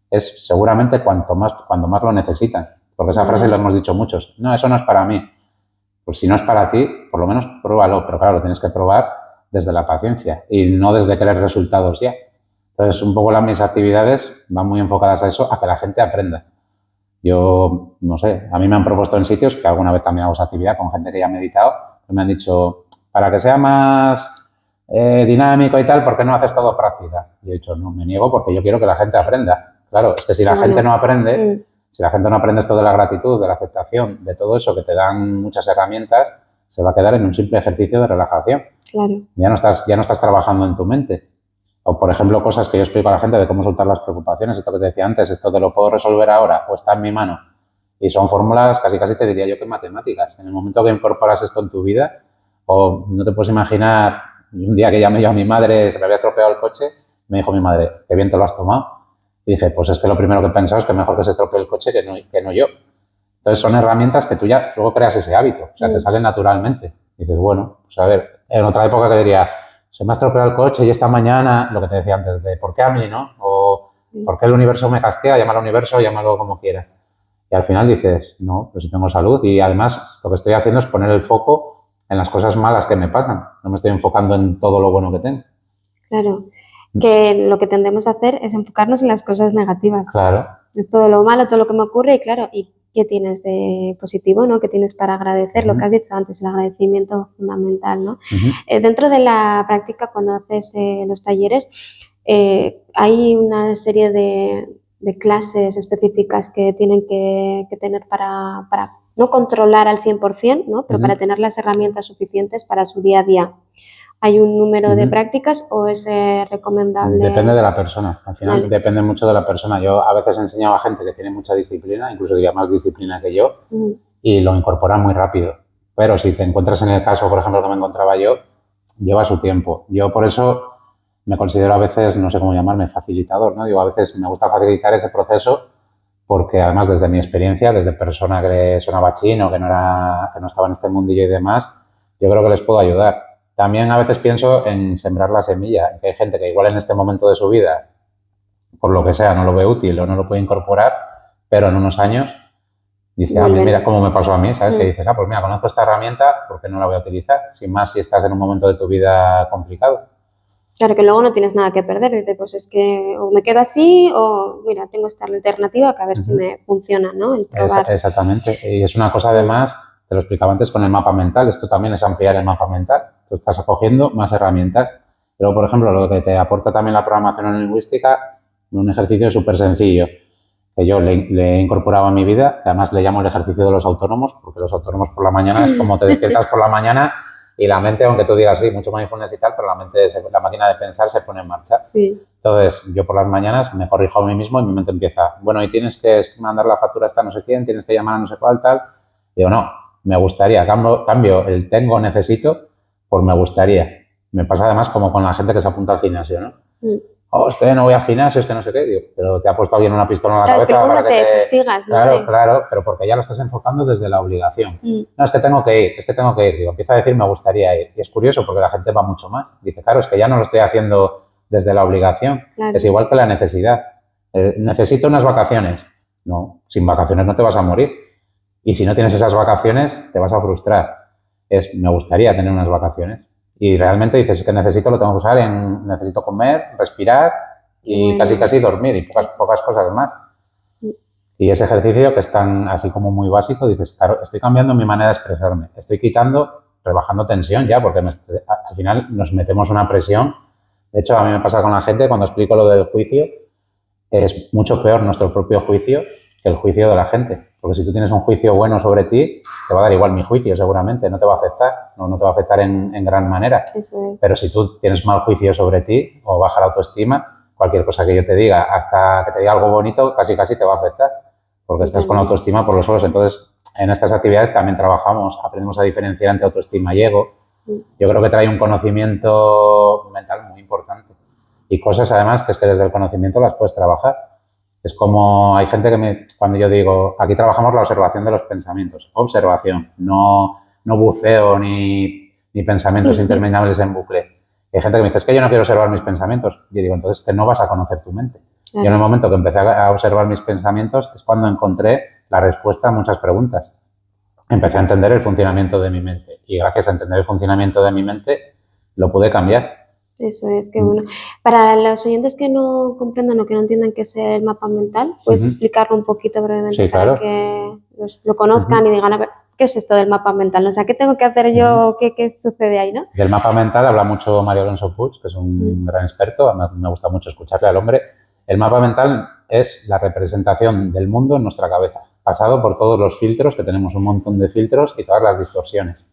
es seguramente cuando más lo necesitan. Porque esa frase lo hemos dicho muchos. No, eso no es para mí. Pues si no es para ti, por lo menos pruébalo. Pero claro, lo tienes que probar desde la paciencia y no desde querer resultados ya. Entonces, un poco mis actividades van muy enfocadas a eso, a que la gente aprenda. Yo, no sé, a mí me han propuesto en sitios, que alguna vez también hago esa actividad con gente que ya ha meditado, que me han dicho, para que sea más dinámico y tal, ¿por qué no haces todo práctica? Y he dicho, no, me niego porque yo quiero que la gente aprenda. Claro, es que si la gente no aprende, si la gente no aprende esto de la gratitud, de la aceptación, de todo eso que te dan muchas herramientas, se va a quedar en un simple ejercicio de relajación. Claro. Ya no estás trabajando en tu mente. O, por ejemplo, cosas que yo explico a la gente de cómo soltar las preocupaciones, esto que te decía antes, esto te lo puedo resolver ahora o está en mi mano. Y son fórmulas, casi te diría yo que matemáticas. En el momento que incorporas esto en tu vida, o no te puedes imaginar, un día que llamé yo a mi madre, se me había estropeado el coche, me dijo mi madre, qué bien te lo has tomado. Y dije, pues es que lo primero que he pensado es que mejor que se estropee el coche que no yo. Entonces son herramientas que tú ya luego creas ese hábito, o sea, te salen naturalmente. Y dices, bueno, pues a ver, en otra época que diría, se me ha estropeado el coche y esta mañana, lo que te decía antes, de ¿por qué a mí, no? O ¿por qué el universo me castiga? Llámalo universo, llámalo como quieras. Y al final dices, no, pues si tengo salud. Y además lo que estoy haciendo es poner el foco en las cosas malas que me pasan. No me estoy enfocando en todo lo bueno que tengo. Claro, que lo que tendemos a hacer es enfocarnos en las cosas negativas. Claro. Es todo lo malo, todo lo que me ocurre y claro, ¿y qué tienes de positivo, ¿no? ¿Qué tienes para agradecer? Lo que has dicho antes, el agradecimiento fundamental, ¿no? Dentro de la práctica, cuando haces los talleres, hay una serie de clases específicas que tienen que tener para no controlar al 100%, ¿no? Pero para tener las herramientas suficientes para su día a día. ¿Hay un número de prácticas o es recomendable? Depende de la persona. Al final depende mucho de la persona. Yo a veces he enseñado a gente que tiene mucha disciplina, incluso diría más disciplina que yo, y lo incorporan muy rápido. Pero si te encuentras en el caso, por ejemplo, que me encontraba yo, lleva su tiempo. Yo por eso me considero a veces, no sé cómo llamarme, facilitador, ¿no? Digo, a veces me gusta facilitar ese proceso porque además desde mi experiencia, desde persona que sonaba chino, que no estaba en este mundillo y demás, yo creo que les puedo ayudar. También a veces pienso en sembrar la semilla, que hay gente que igual en este momento de su vida, por lo que sea, no lo ve útil o no lo puede incorporar, pero en unos años dice, mira cómo me pasó a mí, ¿sabes? Que dices, pues mira, conozco esta herramienta, ¿por qué no la voy a utilizar? Sin más si estás en un momento de tu vida complicado. Claro, que luego no tienes nada que perder. Dices, pues es que o me quedo así o, mira, tengo esta alternativa que a ver si me funciona, ¿no? El probar. Exactamente. Y es una cosa además, te lo explicaba antes con el mapa mental, esto también es ampliar el mapa mental. Tú estás acogiendo más herramientas. Pero, por ejemplo, lo que te aporta también la programación neurolingüística, un ejercicio súper sencillo, que yo le he incorporado a mi vida, que además le llamo el ejercicio de los autónomos, porque los autónomos por la mañana es como te despiertas por la mañana y la mente, aunque tú digas, sí, mucho mindfulness y tal, pero la mente, la máquina de pensar se pone en marcha. Sí. Entonces, yo por las mañanas me corrijo a mí mismo y mi mente empieza, bueno, y tienes que mandar la factura a esta no sé quién, tienes que llamar a no sé cuál, tal. Digo, no, me gustaría, cambio el tengo, necesito, por me gustaría. Me pasa además como con la gente que se apunta al gimnasio, ¿no? Es que no voy al gimnasio, es que no sé qué. Digo, pero te ha puesto alguien una pistola en la cabeza. Es que luego no te fustigas, ¿no? Claro, pero porque ya lo estás enfocando desde la obligación. No, es que tengo que ir. Digo, empieza a decir, me gustaría ir. Y es curioso porque la gente va mucho más. Dice, claro, es que ya no lo estoy haciendo desde la obligación. Claro. Es igual que la necesidad. Necesito unas vacaciones. No, sin vacaciones no te vas a morir. Y si no tienes esas vacaciones, te vas a frustrar. Me gustaría tener unas vacaciones. Y realmente dices, es que necesito, lo tengo que usar necesito comer, respirar y casi dormir y pocas cosas más. Y ese ejercicio que es tan así como muy básico, dices, claro, estoy cambiando mi manera de expresarme, estoy rebajando tensión ya, porque al final nos metemos una presión. De hecho, a mí me pasa con la gente cuando explico lo del juicio, es mucho peor nuestro propio juicio que el juicio de la gente. Porque si tú tienes un juicio bueno sobre ti, te va a dar igual mi juicio seguramente, no te va a afectar, no te va a afectar en gran manera. Eso es. Pero si tú tienes mal juicio sobre ti o baja la autoestima, cualquier cosa que yo te diga, hasta que te diga algo bonito, casi te va a afectar, porque estás con la autoestima por los suelos. Entonces, en estas actividades también aprendemos a diferenciar entre autoestima y ego. Yo creo que trae un conocimiento mental muy importante y cosas además que es que desde el conocimiento las puedes trabajar. Es como hay gente cuando yo digo, aquí trabajamos la observación de los pensamientos. Observación, no buceo ni pensamientos interminables en bucle. Y hay gente que me dice, es que yo no quiero observar mis pensamientos. Yo digo, entonces que no vas a conocer tu mente. Yo en el momento que empecé a observar mis pensamientos es cuando encontré la respuesta a muchas preguntas. Empecé a entender el funcionamiento de mi mente. Y gracias a entender el funcionamiento de mi mente, lo pude cambiar. Eso es, qué bueno. Para los oyentes que no comprendan o que no entiendan qué es el mapa mental, ¿puedes explicarlo un poquito brevemente para que lo conozcan y digan, a ver, ¿qué es esto del mapa mental? O sea, ¿qué tengo que hacer yo? ¿Qué sucede ahí, no? Del mapa mental habla mucho Mario Alonso Puig, que es un gran experto, me gusta mucho escucharle al hombre. El mapa mental es la representación del mundo en nuestra cabeza, pasado por todos los filtros, que tenemos un montón de filtros y todas las distorsiones.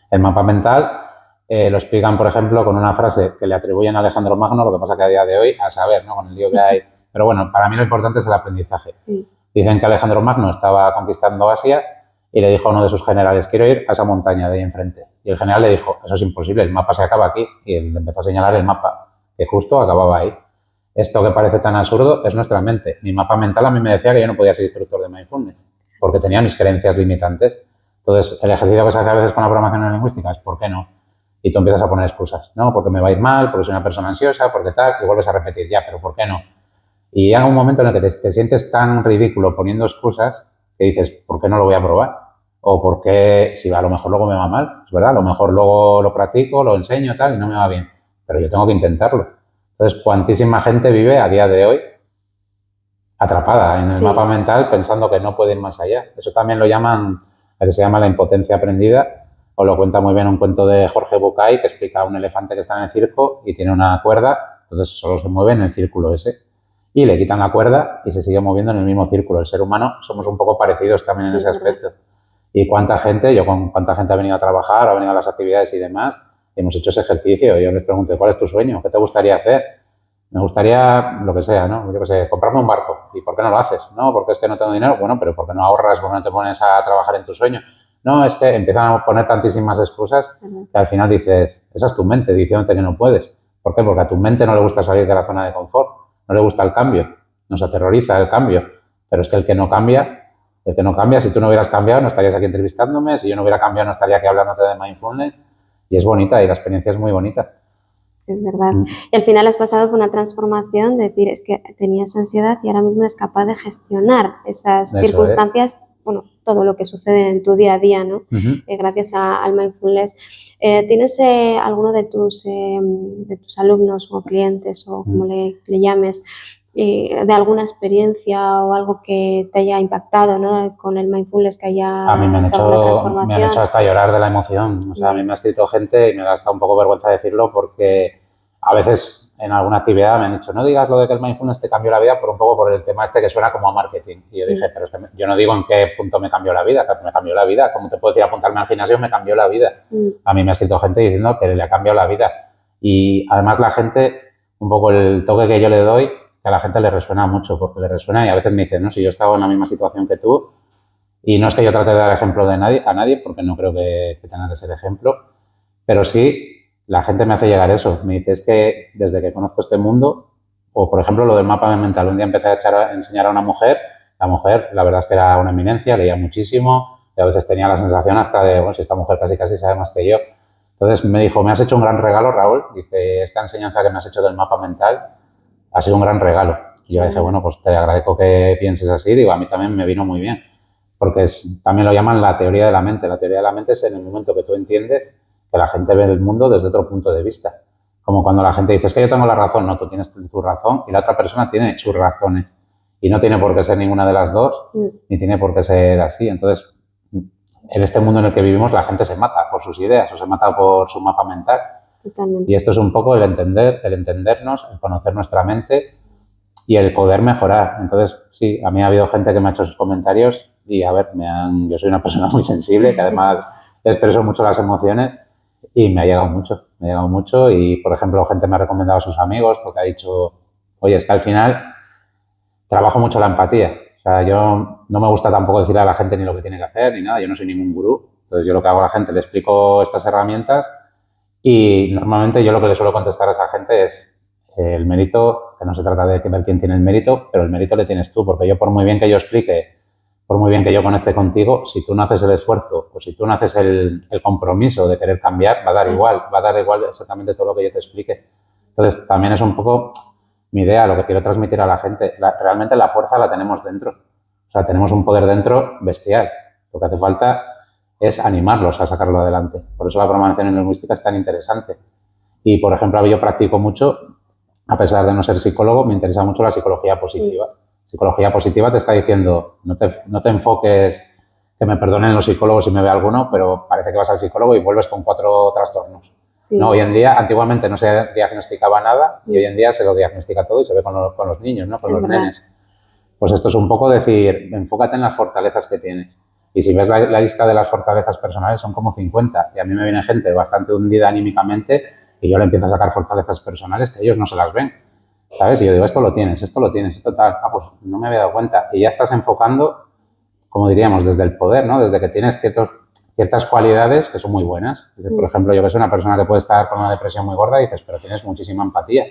El mapa mental lo explican, por ejemplo, con una frase que le atribuyen a Alejandro Magno, lo que pasa que a día de hoy, a saber, ¿no? Con el lío que hay. Pero bueno, para mí lo importante es el aprendizaje. Sí. Dicen que Alejandro Magno estaba conquistando Asia y le dijo a uno de sus generales, quiero ir a esa montaña de ahí enfrente. Y el general le dijo, eso es imposible, el mapa se acaba aquí. Y él empezó a señalar el mapa, que justo acababa ahí. Esto que parece tan absurdo es nuestra mente. Mi mapa mental a mí me decía que yo no podía ser instructor de mindfulness, porque tenía mis creencias limitantes. Entonces, el ejercicio que se hace a veces con la programación neurolingüística es ¿por qué no? Y tú empiezas a poner excusas, ¿no? Porque me va a ir mal, porque soy una persona ansiosa, porque tal, y vuelves a repetir, ya, pero ¿por qué no? Y llega un momento en el que te sientes tan ridículo poniendo excusas que dices, ¿por qué no lo voy a probar? O por qué, si a lo mejor luego me va mal, es verdad, a lo mejor luego lo practico, lo enseño tal y no me va bien, pero yo tengo que intentarlo. Entonces, cuantísima gente vive a día de hoy atrapada en el mapa mental pensando que no puede ir más allá. Eso también lo llaman, que se llama la impotencia aprendida, o lo cuenta muy bien un cuento de Jorge Bucay que explica a un elefante que está en el circo y tiene una cuerda, entonces solo se mueve en el círculo ese. Y le quitan la cuerda y se sigue moviendo en el mismo círculo. El ser humano somos un poco parecidos también en ese aspecto. Y cuánta gente, cuánta gente ha venido a trabajar, ha venido a las actividades y demás, y hemos hecho ese ejercicio. Yo les pregunto, ¿cuál es tu sueño? ¿Qué te gustaría hacer? Me gustaría lo que sea, ¿no? Yo qué sé, comprarme un barco. ¿Y por qué no lo haces? No, porque es que no tengo dinero. Bueno, pero ¿por qué no ahorras? ¿Por qué no te pones a trabajar en tu sueño? No, es que empiezan a poner tantísimas excusas que al final dices, esa es tu mente diciéndote que no puedes. ¿Por qué? Porque a tu mente no le gusta salir de la zona de confort, no le gusta el cambio, nos aterroriza el cambio. Pero es que el que no cambia, si tú no hubieras cambiado no estarías aquí entrevistándome, si yo no hubiera cambiado no estaría aquí hablándote de mindfulness, y es bonita y la experiencia es muy bonita. Es verdad. Y al final has pasado por una transformación de decir, es que tenías ansiedad y ahora mismo eres capaz de gestionar esas circunstancias, bueno, todo lo que sucede en tu día a día, ¿no? Gracias al mindfulness. ¿Tienes alguno de tus alumnos o clientes o como le llames, de alguna experiencia o algo que te haya impactado, ¿no? Con el mindfulness, que haya a mí me han hecho hasta llorar de la emoción. O sea, a mí me ha escrito gente y me da hasta un poco vergüenza decirlo porque a veces en alguna actividad me han dicho, no digas lo de que el mindfulness te cambió la vida por un poco por el tema este que suena como a marketing. Y yo dije, pero es que yo no digo en qué punto me cambió la vida, me cambió la vida. ¿Cómo te puedo decir apuntarme al gimnasio? Me cambió la vida. A mí me ha escrito gente diciendo que le ha cambiado la vida. Y además la gente, un poco el toque que yo le doy, que a la gente le resuena mucho, porque le resuena y a veces me dicen, no, si yo he estado en la misma situación que tú, y no es que yo trate de dar ejemplo de a nadie, porque no creo que tenga que ser ejemplo, pero sí la gente me hace llegar eso. Me dice, es que desde que conozco este mundo, o por ejemplo lo del mapa mental, un día empecé a enseñar a una mujer, la mujer la verdad es que era una eminencia, leía muchísimo, y a veces tenía la sensación hasta de, bueno, si esta mujer casi sabe más que yo. Entonces me dijo, me has hecho un gran regalo, Raúl. Dice, esta enseñanza que me has hecho del mapa mental ha sido un gran regalo. Y yo dije, bueno, pues te agradezco que pienses así. Digo, a mí también me vino muy bien. Porque también lo llaman la teoría de la mente. La teoría de la mente es en el momento que tú entiendes que la gente ve el mundo desde otro punto de vista. Como cuando la gente dice, es que yo tengo la razón. No, tú tienes tu razón y la otra persona tiene sus razones. Y no tiene por qué ser ninguna de las dos, ni tiene por qué ser así. Entonces, en este mundo en el que vivimos, la gente se mata por sus ideas o se mata por su mapa mental. Totalmente. Y esto es un poco el entendernos, el conocer nuestra mente y el poder mejorar. Entonces, sí, a mí ha habido gente que me ha hecho sus comentarios y, a ver, yo soy una persona muy sensible, que además expreso mucho las emociones y me ha llegado mucho y, por ejemplo, gente me ha recomendado a sus amigos porque ha dicho, oye, es que al final trabajo mucho la empatía. O sea, yo no me gusta tampoco decirle a la gente ni lo que tiene que hacer ni nada, yo no soy ningún gurú. Entonces, yo lo que hago a la gente, le explico estas herramientas y normalmente yo lo que le suelo contestar a esa gente es el mérito, que no se trata de ver quién tiene el mérito, pero el mérito le tienes tú, porque yo por muy bien que yo explique, por muy bien que yo conecte contigo, si tú no haces el esfuerzo o si tú no haces el compromiso de querer cambiar, va a dar igual exactamente todo lo que yo te explique. Entonces, también es un poco mi idea, lo que quiero transmitir a la gente. Realmente la fuerza la tenemos dentro. O sea, tenemos un poder dentro bestial. Lo que hace falta es animarlos a sacarlo adelante. Por eso la programación lingüística es tan interesante. Y, por ejemplo, yo practico mucho, a pesar de no ser psicólogo, me interesa mucho la psicología positiva. Psicología positiva te está diciendo, no te enfoques, que me perdonen los psicólogos si me ve alguno, pero parece que vas al psicólogo y vuelves con 4 trastornos. Sí. No, hoy en día, antiguamente no se diagnosticaba nada y hoy en día se lo diagnostica todo y se ve con los niños, ¿no? Con los nenes. Pues esto es un poco decir, enfócate en las fortalezas que tienes. Y si ves la lista de las fortalezas personales, son como 50. Y a mí me viene gente bastante hundida anímicamente y yo le empiezo a sacar fortalezas personales que ellos no se las ven, ¿sabes? Y yo digo, esto lo tienes, esto tal. Ah, pues no me había dado cuenta. Y ya estás enfocando, como diríamos, desde el poder, ¿no? Desde que tienes ciertas cualidades que son muy buenas. Por ejemplo, yo que soy una persona que puede estar con una depresión muy gorda y dices, pero tienes muchísima empatía.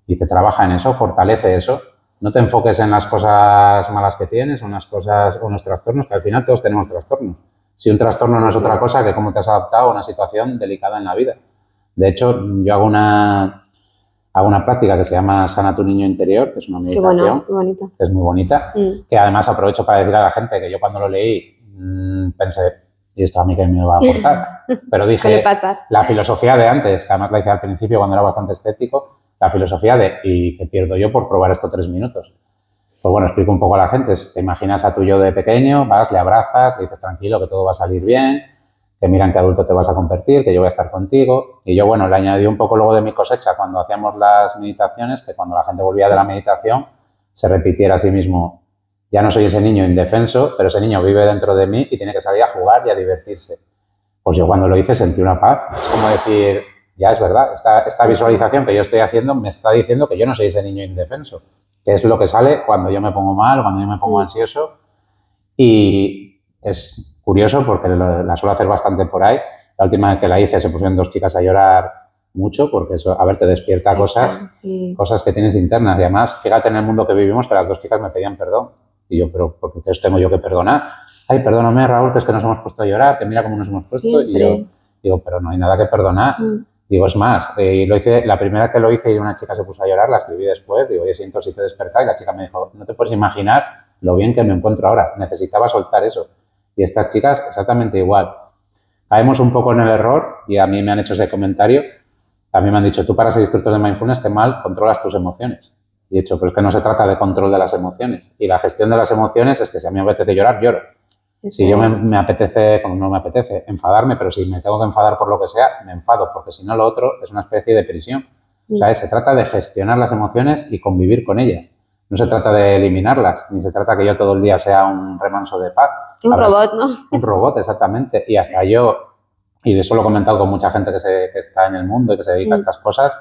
Y te trabaja en eso, fortalece eso. No te enfoques en las cosas malas que tienes o en las cosas o en los trastornos, que al final todos tenemos trastornos. Si un trastorno no es otra cosa que cómo te has adaptado a una situación delicada en la vida. De hecho, yo hago hago una práctica que se llama Sana tu niño interior, que es una meditación. Qué bueno, qué bonita. Que es muy bonita, que además aprovecho para decir a la gente que yo cuando lo leí pensé, ¿y esto a mí qué me va a aportar? Pero dije, la filosofía de antes, que además la hice al principio cuando era bastante escéptico, la filosofía de, ¿y qué pierdo yo por probar esto 3 minutos? Pues bueno, explico un poco a la gente. Te imaginas a tu yo de pequeño, vas, le abrazas, le dices tranquilo que todo va a salir bien, que mira en qué adulto te vas a convertir, que yo voy a estar contigo. Y yo, bueno, le añadí un poco luego de mi cosecha cuando hacíamos las meditaciones, que cuando la gente volvía de la meditación se repitiera a sí mismo, ya no soy ese niño indefenso, pero ese niño vive dentro de mí y tiene que salir a jugar y a divertirse. Pues yo cuando lo hice sentí una paz. Es como decir, ya es verdad, esta visualización que yo estoy haciendo me está diciendo que yo no soy ese niño indefenso, que es lo que sale cuando yo me pongo mal o cuando yo me pongo ansioso. Y es curioso porque la suelo hacer bastante por ahí. La última vez que la hice se pusieron 2 chicas a llorar mucho porque eso, a ver, te despierta cosas que tienes internas. Y además, fíjate en el mundo que vivimos que las 2 chicas me pedían perdón. Y yo, pero ¿por qué os tengo yo que perdonar? Ay, perdóname, Raúl, que es que nos hemos puesto a llorar, que mira cómo nos hemos puesto. Siempre. Y yo digo, pero no hay nada que perdonar. Digo, es más, lo hice, la primera que lo hice y una chica se puso a llorar, la escribí después, digo, oye, siento si te despertas, y la chica me dijo, no te puedes imaginar lo bien que me encuentro ahora, necesitaba soltar eso. Y estas chicas exactamente igual. Caemos un poco en el error, y a mí me han hecho ese comentario, a mí me han dicho, tú para ser instructor de mindfulness, qué mal controlas tus emociones. Y he dicho, pero es que no se trata de control de las emociones. Y la gestión de las emociones es que si a mí me apetece llorar, lloro. Si yo me apetece, como no me apetece, enfadarme, pero si me tengo que enfadar por lo que sea, me enfado, porque si no lo otro es una especie de prisión. O sea, se trata de gestionar las emociones y convivir con ellas. No se trata de eliminarlas, ni se trata que yo todo el día sea un remanso de paz. Un robot, ¿no? Un robot, exactamente. Y hasta yo, y de eso lo he comentado con mucha gente que está en el mundo y que se dedica a estas cosas,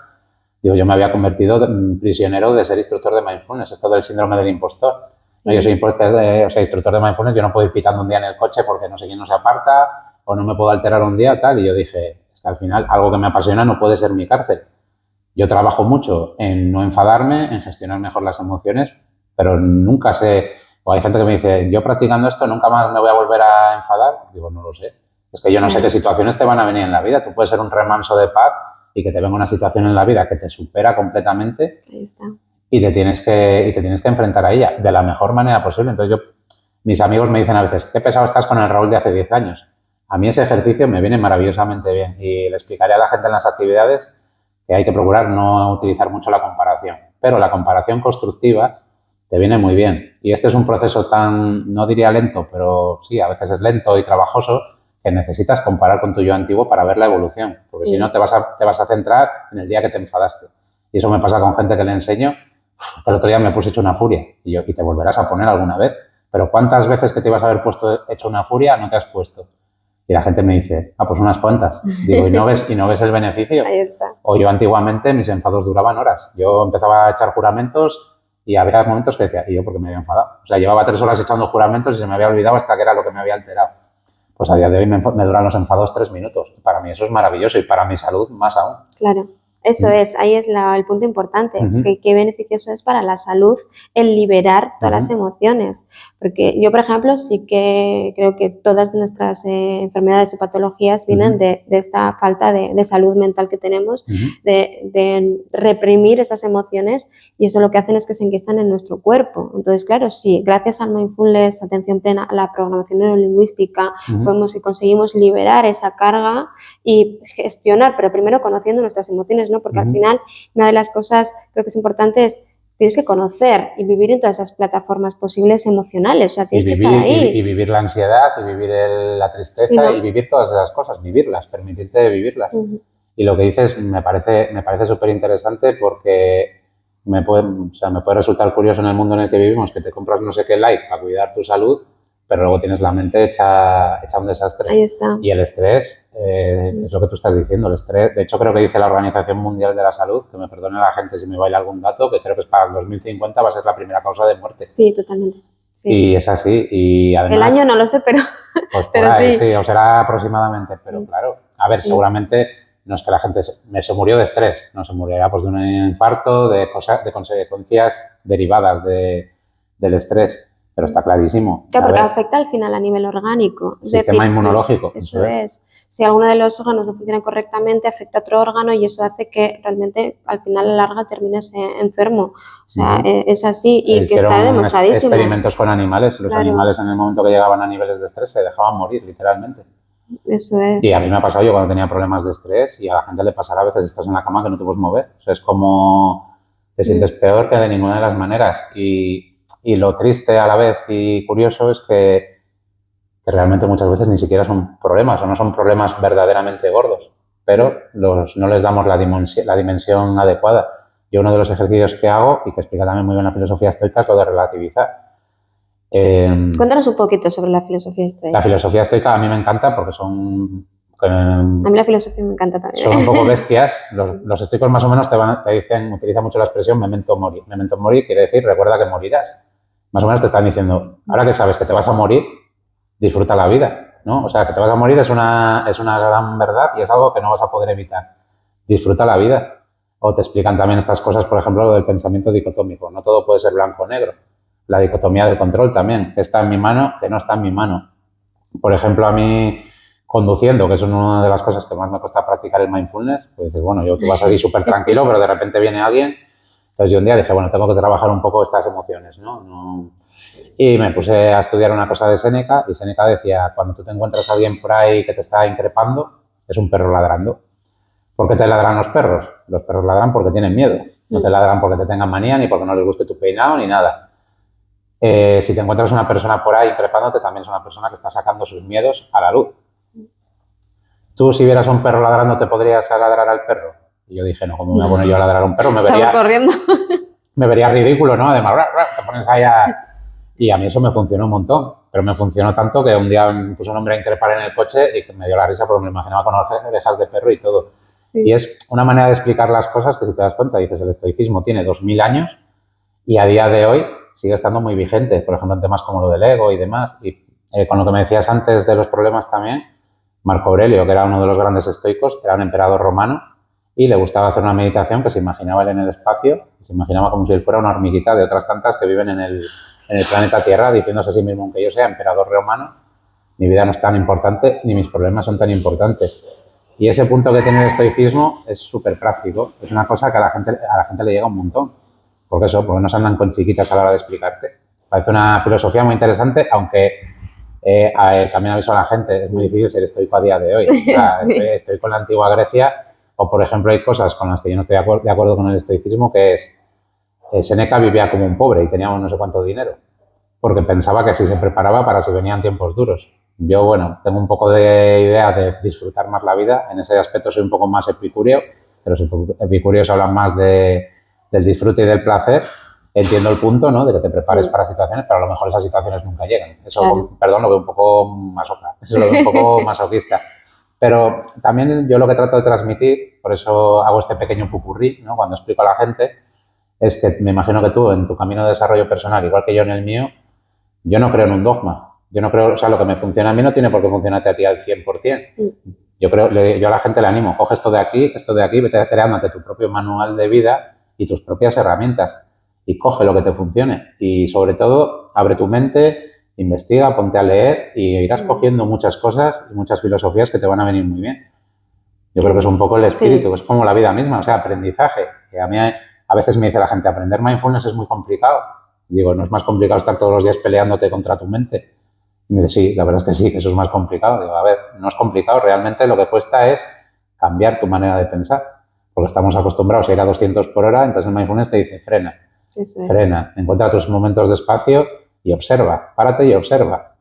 digo, yo me había convertido en prisionero de ser instructor de mindfulness, esto del síndrome del impostor. Sí. Yo soy instructor de mindfulness, yo no puedo ir pitando un día en el coche porque no sé quién no se aparta o no me puedo alterar un día tal. Y yo dije, es que al final algo que me apasiona no puede ser mi cárcel. Yo trabajo mucho en no enfadarme, en gestionar mejor las emociones, pero nunca sé, o hay gente que me dice, yo practicando esto nunca más me voy a volver a enfadar. Digo, no lo sé. Es que yo no sé qué situaciones te van a venir en la vida. Tú puedes ser un remanso de paz y que te venga una situación en la vida que te supera completamente. Ahí está. Y te tienes que enfrentar a ella de la mejor manera posible. Entonces mis amigos me dicen a veces, qué pesado estás con el Raúl de hace 10 años. A mí ese ejercicio me viene maravillosamente bien y le explicaré a la gente en las actividades que hay que procurar no utilizar mucho la comparación. Pero la comparación constructiva te viene muy bien. Y este es un proceso tan, no diría lento, pero sí, a veces es lento y trabajoso, que necesitas comparar con tu yo antiguo para ver la evolución. Porque si no te vas a centrar en el día que te enfadaste. Y eso me pasa con gente que le enseño. El otro día me puse hecho una furia y te volverás a poner alguna vez. Pero ¿cuántas veces que te ibas a haber puesto hecho una furia no te has puesto? Y la gente me dice, pues unas cuantas. Digo, ¿y no ves el beneficio? Ahí está. O yo antiguamente mis enfados duraban horas. Yo empezaba a echar juramentos y había momentos que decía, ¿y yo por qué me había enfadado? O sea, llevaba 3 horas echando juramentos y se me había olvidado hasta que era lo que me había alterado. Pues a día de hoy me duran los enfados 3 minutos. Para mí eso es maravilloso y para mi salud más aún. Claro. Eso es, ahí es el punto importante, es que qué beneficioso es para la salud el liberar todas las emociones, porque yo, por ejemplo, sí que creo que todas nuestras enfermedades o patologías vienen de esta falta de salud mental que tenemos, de reprimir esas emociones, y eso lo que hacen es que se enquistan en nuestro cuerpo. Entonces, claro, sí, gracias al mindfulness, atención plena, a la programación neurolingüística, podemos y conseguimos liberar esa carga y gestionar, pero primero conociendo nuestras emociones, ¿no? Porque al final una de las cosas creo que es importante es tienes que conocer y vivir en todas esas plataformas posibles emocionales, o sea, tienes que estar ahí. Y vivir la ansiedad, y vivir la tristeza, y vivir todas esas cosas, vivirlas, permitirte vivirlas. Y lo que dices me parece súper interesante porque me puede resultar curioso en el mundo en el que vivimos que te compras no sé qué like para cuidar tu salud, pero luego tienes la mente hecha un desastre. Ahí está. Y el estrés, es lo que tú estás diciendo, el estrés. De hecho, creo que dice la Organización Mundial de la Salud, que me perdone la gente si me baila algún dato, que creo que es para el 2050 va a ser la primera causa de muerte. Sí, totalmente. Sí. Y es así. Y además, el año no lo sé, pero, pues pero ahí, sí. O será aproximadamente, pero claro. A ver, seguramente no es que la gente se murió de estrés, no se murió pues de un infarto, de consecuencias derivadas del estrés. Pero está clarísimo. Claro, porque afecta al final a nivel orgánico. Sistema inmunológico. Eso es. si alguno de los órganos no funciona correctamente, afecta a otro órgano y eso hace que realmente al final a la larga termines enfermo. O sea, es así y que está demostradísimo. Experimentos con animales. Los animales en el momento que llegaban a niveles de estrés se dejaban morir, literalmente. Eso es. Y a mí me ha pasado yo cuando tenía problemas de estrés y a la gente le pasará a veces estás en la cama que no te puedes mover. O sea, es como te sientes peor que de ninguna de las maneras. Y lo triste a la vez y curioso es que realmente muchas veces ni siquiera son problemas o no son problemas verdaderamente gordos, pero no les damos la dimensión adecuada. Yo uno de los ejercicios que hago y que explica también muy bien la filosofía estoica es lo de relativizar. Cuéntanos un poquito sobre la filosofía estoica. La filosofía estoica a mí me encanta porque son... a mí la filosofía me encanta también. Son un poco bestias. Los estoicos más o menos te dicen, utilizan mucho la expresión memento mori. Memento mori quiere decir recuerda que morirás. Más o menos te están diciendo, ahora que sabes que te vas a morir, disfruta la vida, ¿no? O sea, que te vas a morir es una gran verdad y es algo que no vas a poder evitar. Disfruta la vida. O te explican también estas cosas, por ejemplo, lo del pensamiento dicotómico. No todo puede ser blanco o negro. La dicotomía del control también, que está en mi mano, que no está en mi mano. Por ejemplo, a mí, conduciendo, que es una de las cosas que más me cuesta practicar el mindfulness, pues dices, bueno, tú vas así súper tranquilo, pero de repente viene alguien. Entonces yo un día dije, bueno, tengo que trabajar un poco estas emociones, ¿no? Y me puse a estudiar una cosa de Séneca y Séneca decía, cuando tú te encuentras a alguien por ahí que te está increpando, es un perro ladrando. ¿Por qué te ladran los perros? Los perros ladran porque tienen miedo. No te ladran porque te tengan manía, ni porque no les guste tu peinado, ni nada. Si te encuentras una persona por ahí increpándote, también es una persona que está sacando sus miedos a la luz. Tú, si vieras a un perro ladrando, ¿te podrías ladrar al perro? Y yo dije, no, ¿cómo me voy a poner yo a ladrar a un perro? Corriendo. Me vería ridículo, ¿no? Además, te pones ahí a... Y a mí eso me funcionó un montón. Pero me funcionó tanto que un día me puso un hombre a increpar en el coche y me dio la risa porque me imaginaba con orejas de perro y todo. Sí. Y es una manera de explicar las cosas que, si te das cuenta, dices, el estoicismo tiene 2000 años y a día de hoy sigue estando muy vigente. Por ejemplo, en temas como lo del ego y demás. Y con lo que me decías antes de los problemas también, Marco Aurelio, que era uno de los grandes estoicos, era un emperador romano y le gustaba hacer una meditación que se imaginaba él en el espacio, se imaginaba como si él fuera una hormiguita de otras tantas que viven en el planeta Tierra, diciéndose a sí mismo, aunque yo sea emperador romano, mi vida no es tan importante ni mis problemas son tan importantes. Y ese punto que tiene el estoicismo es súper práctico, es una cosa que a la gente le llega un montón. Porque no se andan con chiquitas a la hora de explicarte. Parece una filosofía muy interesante, aunque también aviso a la gente, es muy difícil ser estoico a día de hoy. O sea, estoy con la antigua Grecia, o por ejemplo hay cosas con las que yo no estoy de acuerdo con el estoicismo, que es Séneca vivía como un pobre y tenía no sé cuánto dinero, porque pensaba que así se preparaba para si venían tiempos duros. Yo, bueno, tengo un poco de idea de disfrutar más la vida, en ese aspecto soy un poco más epicúreo, pero los epicúreos hablan más del disfrute y del placer. Entiendo el punto, ¿no?, de que te prepares para situaciones, pero a lo mejor esas situaciones nunca llegan. Eso, claro. Perdón, lo veo un poco masoca, eso lo veo un poco masoquista. Pero también yo lo que trato de transmitir, por eso hago este pequeño pupurrí, ¿no?, cuando explico a la gente, es que me imagino que tú en tu camino de desarrollo personal, igual que yo en el mío, yo no creo en un dogma. Yo no creo, o sea, lo que me funciona a mí no tiene por qué funcionarte a ti al 100%. Yo a la gente le animo, coge esto de aquí, vete creándote tu propio manual de vida y tus propias herramientas y coge lo que te funcione y sobre todo abre tu mente, investiga, ponte a leer y irás cogiendo muchas cosas y muchas filosofías que te van a venir muy bien. Yo creo que es un poco el espíritu, es como la vida misma, o sea, aprendizaje. Que a mí a veces me dice la gente, aprender mindfulness es muy complicado. Digo, ¿no es más complicado estar todos los días peleándote contra tu mente? Y me dice, sí, la verdad es que sí, que eso es más complicado. Digo, a ver, no es complicado, realmente lo que cuesta es cambiar tu manera de pensar, porque estamos acostumbrados a ir a 200 por hora, entonces el mindfulness te dice, frena, frena, encuentra tus momentos de espacio y observa, párate y observa,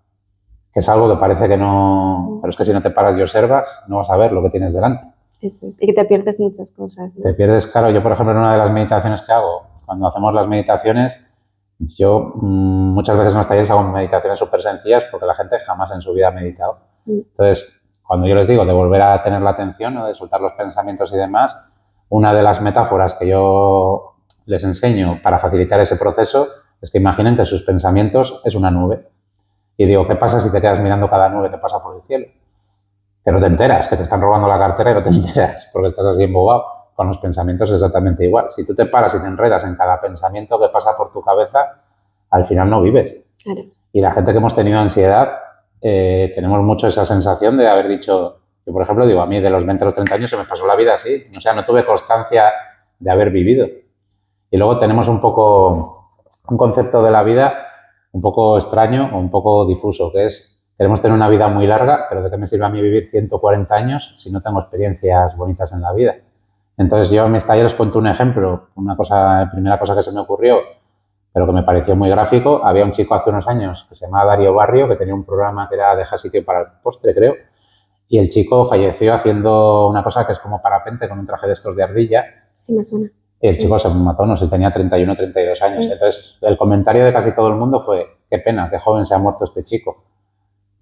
que es algo que parece que no, pero es que si no te paras y observas, no vas a ver lo que tienes delante. Eso es, y que te pierdes muchas cosas, ¿no? Te pierdes, claro, yo por ejemplo en una de las meditaciones que hago, cuando hacemos las meditaciones, yo muchas veces en los talleres hago meditaciones súper sencillas porque la gente jamás en su vida ha meditado. Entonces, cuando yo les digo de volver a tener la atención, ¿no?, de soltar los pensamientos y demás, una de las metáforas que yo les enseño para facilitar ese proceso es que imaginen que sus pensamientos es una nube. Y digo, ¿qué pasa si te quedas mirando cada nube que pasa por el cielo? Que no te enteras, que te están robando la cartera y no te enteras porque estás así embobado. Con los pensamientos es exactamente igual. Si tú te paras y te enredas en cada pensamiento que pasa por tu cabeza, al final no vives. Claro. Y la gente que hemos tenido ansiedad, tenemos mucho esa sensación de haber dicho, Yo, por ejemplo, digo, a mí de los 20 a los 30 años se me pasó la vida así. O sea, no tuve constancia de haber vivido. Y luego tenemos un poco un concepto de la vida un poco extraño o un poco difuso, que es, queremos tener una vida muy larga, pero ¿de qué me sirve a mí vivir 140 años si no tengo experiencias bonitas en la vida? Entonces yo en mis talleres cuento un ejemplo, primera cosa que se me ocurrió, pero que me pareció muy gráfico. Había un chico hace unos años que se llamaba Darío Barrio, que tenía un programa que era Deja sitio para el postre, creo, y el chico falleció haciendo una cosa que es como parapente con un traje de estos de ardilla. Sí, me suena. Y el chico se mató, no sé, tenía 31 o 32 años. Entonces el comentario de casi todo el mundo fue, qué pena, qué joven se ha muerto este chico.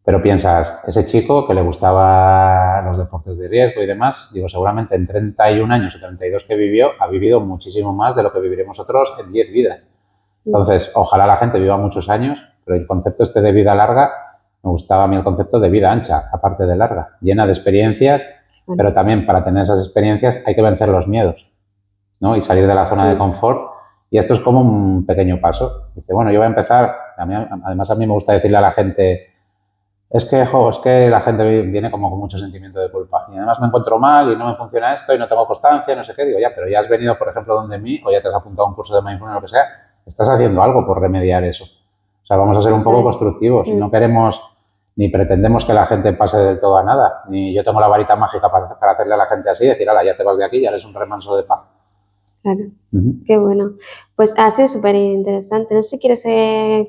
Pero piensas, ese chico que le gustaba los deportes de riesgo y demás, digo, seguramente en 31 años o 32 que vivió, ha vivido muchísimo más de lo que viviremos nosotros en 10 vidas. Entonces, ojalá la gente viva muchos años, pero el concepto este de vida larga, me gustaba a mí el concepto de vida ancha, aparte de larga, llena de experiencias, pero también para tener esas experiencias hay que vencer los miedos, ¿no? Y salir de la zona de confort. Y esto es como un pequeño paso. Dice, bueno, yo voy a empezar, además a mí me gusta decirle a la gente, es que la gente viene como con mucho sentimiento de culpa. Y además me encuentro mal y no me funciona esto y no tengo constancia, no sé qué. Digo, ya, pero ya has venido, por ejemplo, donde mí o ya te has apuntado a un curso de mindfulness o lo que sea. Estás haciendo algo por remediar eso. O sea, vamos a ser un poco constructivos. No queremos ni pretendemos que la gente pase del todo a nada. Ni yo tengo la varita mágica para hacerle a la gente así y decir, ala, ya te vas de aquí, ya eres un remanso de paz. Claro, qué bueno. Pues ha sido súper interesante. No sé si quieres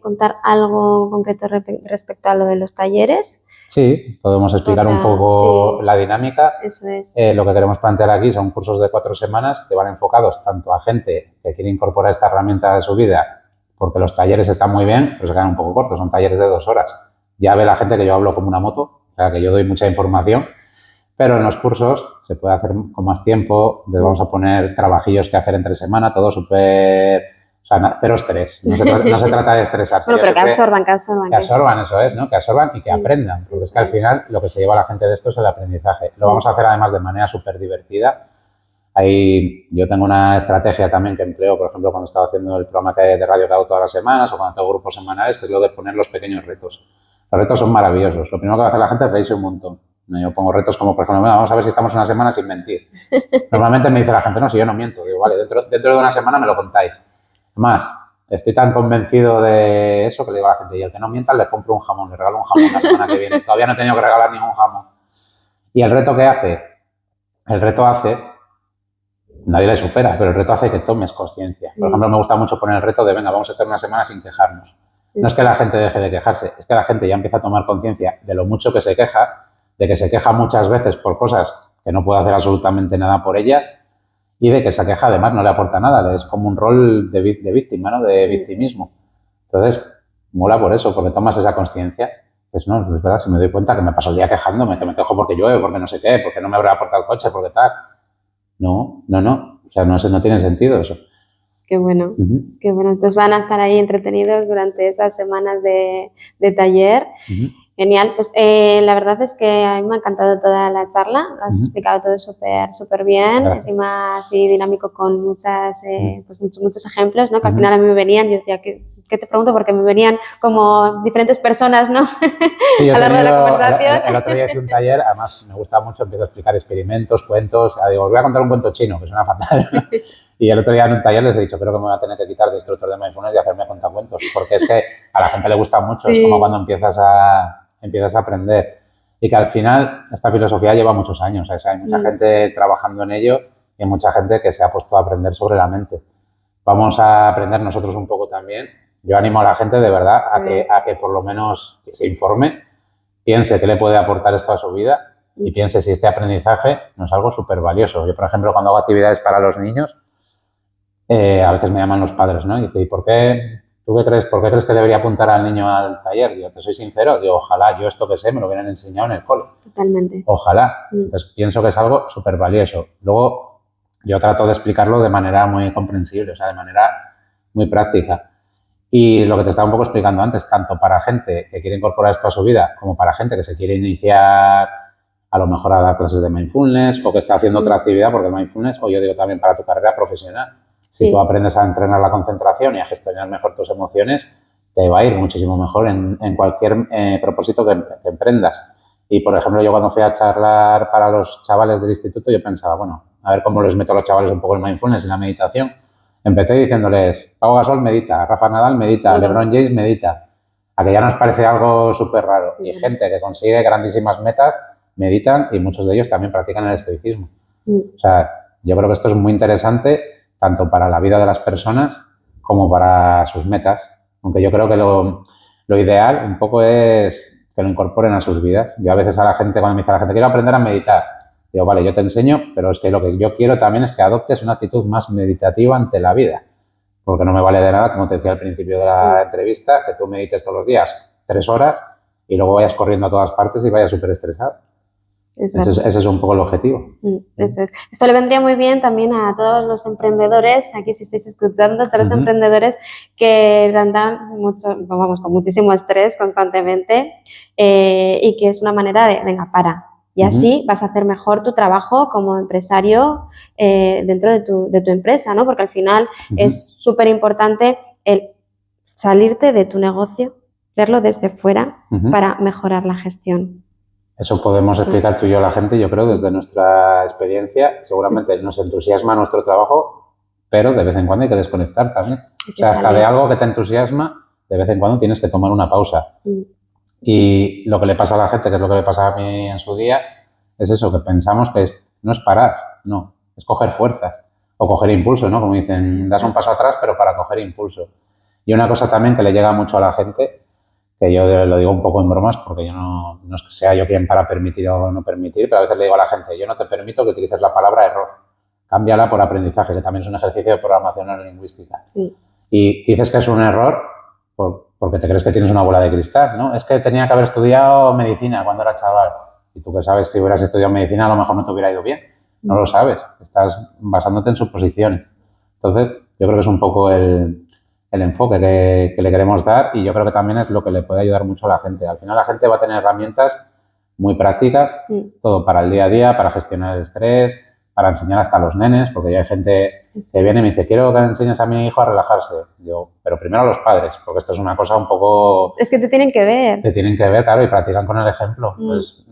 contar algo concreto respecto a lo de los talleres. Sí, podemos explicar un poco la dinámica. Eso es. Lo que queremos plantear aquí son cursos de 4 semanas que van enfocados tanto a gente que quiere incorporar esta herramienta a su vida, porque los talleres están muy bien, pero se quedan un poco cortos, son talleres de 2 horas. Ya ve la gente que yo hablo como una moto, o sea, que yo doy mucha información. Pero en los cursos se puede hacer con más tiempo, les vamos a poner trabajillos que hacer entre semana, todo súper... O sea, cero estrés, no se trata de estresarse. Bueno, pero que absorban. Que absorban, eso es, ¿no? Que absorban y que aprendan, porque es que al final lo que se lleva a la gente de esto es el aprendizaje. Lo vamos a hacer además de manera súper divertida. Yo tengo una estrategia también que empleo, por ejemplo, cuando estaba haciendo el programa de radio que hago todas las semanas o cuando tengo grupos semanales, que es lo de poner los pequeños retos. Los retos son maravillosos. Lo primero que va a hacer la gente es reírse un montón. Yo pongo retos como, por ejemplo, vamos a ver si estamos una semana sin mentir. Normalmente me dice la gente, no, si yo no miento. Digo, vale, dentro de una semana me lo contáis. Además, estoy tan convencido de eso que le digo a la gente, y el que no mienta le compro un jamón, le regalo un jamón la semana que viene. Todavía no he tenido que regalar ningún jamón. ¿Y el reto qué hace? El reto hace, nadie le supera, pero el reto hace que tomes conciencia. Por ejemplo, me gusta mucho poner el reto de, venga, vamos a estar una semana sin quejarnos. No es que la gente deje de quejarse, es que la gente ya empieza a tomar conciencia de lo mucho que se queja, de que se queja muchas veces por cosas que no puede hacer absolutamente nada por ellas y de que esa queja además no le aporta nada, es como un rol de víctima, ¿no? De victimismo. Entonces, mola por eso, porque tomas esa conciencia. Pues no, es verdad, si me doy cuenta que me paso el día quejándome, que me quejo porque llueve, porque no sé qué, porque no me habrá aportado el coche, porque tal. No. O sea, no tiene sentido eso. Qué bueno, qué bueno. Entonces van a estar ahí entretenidos durante esas semanas de taller. Genial, pues la verdad es que a mí me ha encantado toda la charla, lo has explicado todo súper bien, encima así dinámico con muchos ejemplos, ¿no? Que al final a mí me venían, yo decía, ¿qué te pregunto? Porque me venían como diferentes personas, ¿no? Sí, a lo largo de la conversación. El otro día hice un taller, además me gusta mucho, empiezo a explicar experimentos, cuentos, digo, os voy a contar un cuento chino, que suena fatal. Y el otro día en un taller les he dicho, creo que me voy a tener que quitar de instructor de mindfulness y hacerme contacuentos, porque es que a la gente le gusta mucho, es como cuando empiezas a aprender. Y que al final esta filosofía lleva muchos años, ¿sabes? Hay mucha gente trabajando en ello y hay mucha gente que se ha puesto a aprender sobre la mente. Vamos a aprender nosotros un poco también. Yo animo a la gente de verdad a que por lo menos se informe, piense qué le puede aportar esto a su vida y piense si este aprendizaje no es algo súper valioso. Yo, por ejemplo, cuando hago actividades para los niños, a veces me llaman los padres, ¿no? Y dice, ¿y por qué crees que debería apuntar al niño al taller? Yo te soy sincero, digo, ojalá yo esto que sé me lo hubieran enseñado en el cole. Totalmente. Ojalá. Entonces pienso que es algo súper valioso. Luego yo trato de explicarlo de manera muy comprensible, o sea, de manera muy práctica. Y lo que te estaba un poco explicando antes, tanto para gente que quiere incorporar esto a su vida como para gente que se quiere iniciar a lo mejor a dar clases de mindfulness o que está haciendo otra actividad, porque mindfulness, o yo digo también para tu carrera profesional. Si tú aprendes a entrenar la concentración y a gestionar mejor tus emociones, te va a ir muchísimo mejor en cualquier propósito que emprendas. Y, por ejemplo, yo cuando fui a charlar para los chavales del instituto, yo pensaba, bueno, a ver cómo les meto a los chavales un poco el mindfulness y la meditación. Empecé diciéndoles, Pau Gasol medita, Rafa Nadal medita, LeBron James medita. A que ya nos parece algo súper raro. Sí. Y gente que consigue grandísimas metas meditan y muchos de ellos también practican el estoicismo. O sea, yo creo que esto es muy interesante tanto para la vida de las personas como para sus metas. Aunque yo creo que lo ideal un poco es que lo incorporen a sus vidas. Yo a veces a la gente, cuando me dice la gente, quiero aprender a meditar, digo, vale, yo te enseño, pero es que lo que yo quiero también es que adoptes una actitud más meditativa ante la vida. Porque no me vale de nada, como te decía al principio de la entrevista, que tú medites todos los días 3 horas y luego vayas corriendo a todas partes y vayas súper estresado. Ese es un poco el objetivo. Eso es. Esto le vendría muy bien también a todos los emprendedores, aquí si estáis escuchando, todos los emprendedores que andan con muchísimo estrés constantemente y que es una manera de, venga, para. Y así vas a hacer mejor tu trabajo como empresario dentro de tu empresa, ¿no? Porque al final es súper importante el salirte de tu negocio, verlo desde fuera para mejorar la gestión. Eso podemos explicar tú y yo a la gente, yo creo, desde nuestra experiencia. Seguramente nos entusiasma nuestro trabajo, pero de vez en cuando hay que desconectar también. O sea, hasta de algo que te entusiasma, de vez en cuando tienes que tomar una pausa. Y lo que le pasa a la gente, que es lo que le pasa a mí en su día, es eso, que pensamos que no es parar, no, es coger fuerzas o coger impulso, ¿no? Como dicen, das un paso atrás, pero para coger impulso. Y una cosa también que le llega mucho a la gente, que yo lo digo un poco en bromas, porque yo no es que sea yo quien para permitir o no permitir, pero a veces le digo a la gente, yo no te permito que utilices la palabra error, cámbiala por aprendizaje, que también es un ejercicio de programación neurolingüística. Sí. Y dices que es un error porque te crees que tienes una bola de cristal, ¿no? Es que tenía que haber estudiado medicina cuando era chaval. Y tú que sabes que si hubieras estudiado medicina a lo mejor no te hubiera ido bien. No lo sabes, estás basándote en suposiciones. Entonces, yo creo que es un poco el enfoque que le queremos dar y yo creo que también es lo que le puede ayudar mucho a la gente. Al final la gente va a tener herramientas muy prácticas, todo para el día a día, para gestionar el estrés, para enseñar hasta a los nenes, porque ya hay gente que viene y me dice, quiero que enseñes a mi hijo a relajarse. Digo, pero primero a los padres, porque esto es una cosa un poco... Es que te tienen que ver. Te tienen que ver, claro, y practican con el ejemplo. Pues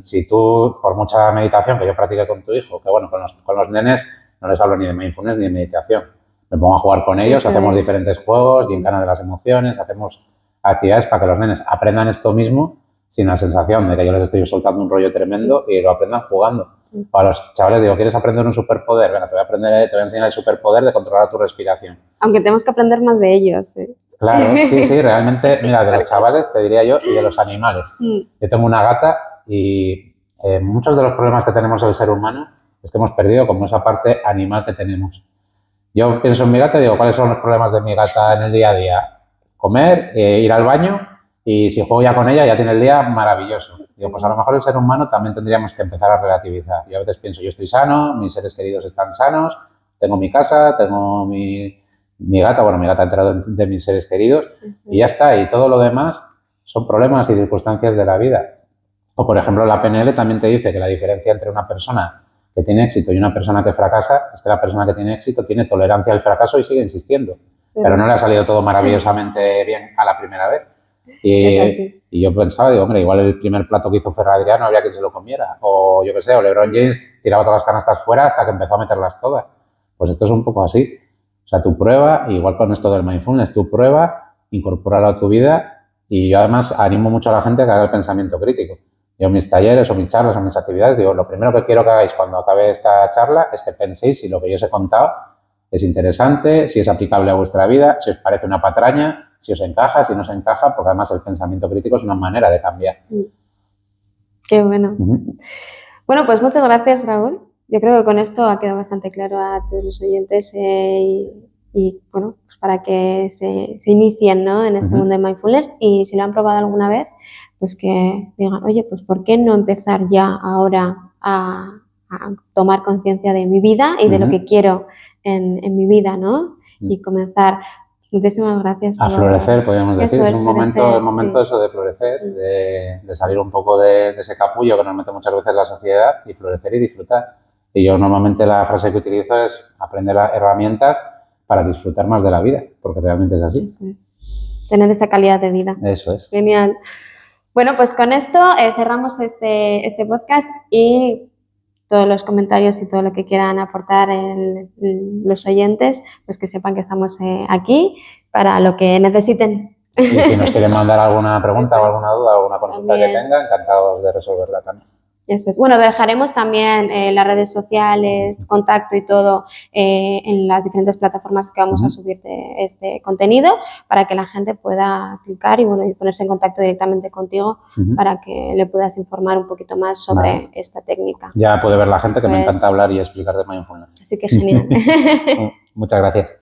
si tú, por mucha meditación que yo practique con tu hijo, que bueno, con los nenes no les hablo ni de mindfulness ni de meditación. Me pongo a jugar con ellos, hacemos diferentes juegos, gincana de las emociones, hacemos actividades para que los nenes aprendan esto mismo sin la sensación de que yo les estoy soltando un rollo tremendo y lo aprendan jugando. A los chavales digo, ¿quieres aprender un superpoder? Venga, te voy a enseñar el superpoder de controlar tu respiración. Aunque tenemos que aprender más de ellos. Claro, sí, realmente, mira, de los chavales te diría yo y de los animales. Yo tengo una gata y muchos de los problemas que tenemos el ser humano es que hemos perdido como esa parte animal que tenemos. Yo pienso en mi gata y digo, ¿cuáles son los problemas de mi gata en el día a día? Comer, ir al baño y si juego ya con ella ya tiene el día maravilloso. Digo, pues a lo mejor el ser humano también tendríamos que empezar a relativizar. Yo a veces pienso, yo estoy sano, mis seres queridos están sanos, tengo mi casa, tengo mi gata, bueno, mi gata ha enterado de mis seres queridos y ya está. Y todo lo demás son problemas y circunstancias de la vida. O, por ejemplo, la PNL también te dice que la diferencia entre una persona que tiene éxito y una persona que fracasa es que la persona que tiene éxito tiene tolerancia al fracaso y sigue insistiendo. Pero no le ha salido todo maravillosamente bien a la primera vez. Y yo pensaba, digo, hombre, igual el primer plato que hizo Ferran Adrià no habría quien se lo comiera. O yo qué sé, o LeBron James tiraba todas las canastas fuera hasta que empezó a meterlas todas. Pues esto es un poco así. O sea, tu prueba, igual con esto del mindfulness, tu prueba, incorpóralo a tu vida y yo además animo mucho a la gente a que haga el pensamiento crítico. Yo en mis talleres o mis charlas o mis actividades digo, lo primero que quiero que hagáis cuando acabe esta charla es que penséis si lo que yo os he contado es interesante, si es aplicable a vuestra vida, si os parece una patraña, si os encaja, si no os encaja, porque además el pensamiento crítico es una manera de cambiar. Qué bueno. Bueno, pues muchas gracias, Raúl. Yo creo que con esto ha quedado bastante claro a todos los oyentes y bueno, pues para que se inicien, ¿no?, en este mundo de mindfulness y si lo han probado alguna vez, pues que digan, oye, pues ¿por qué no empezar ya ahora a tomar conciencia de mi vida y de lo que quiero en mi vida, ¿no? Y comenzar. Muchísimas gracias. A florecer, podríamos decir. Es un momento eso de florecer, de salir un poco de ese capullo que nos mete muchas veces la sociedad y florecer y disfrutar. Y yo normalmente la frase que utilizo es aprender herramientas para disfrutar más de la vida, porque realmente es así. Eso es. Tener esa calidad de vida. Eso es. Genial. Bueno, pues con esto cerramos este podcast y todos los comentarios y todo lo que quieran aportar los oyentes, pues que sepan que estamos aquí para lo que necesiten. Y si nos quieren mandar alguna pregunta o alguna duda, alguna consulta También. que tengan, encantados de resolverla también. Eso es. Bueno, dejaremos también las redes sociales, contacto y todo en las diferentes plataformas que vamos a subir de este contenido para que la gente pueda clicar y, bueno, y ponerse en contacto directamente contigo para que le puedas informar un poquito más sobre esta técnica. Ya puede ver la gente. Eso que me encanta es. hablar y explicar de mindfulness. Así que genial. Muchas gracias.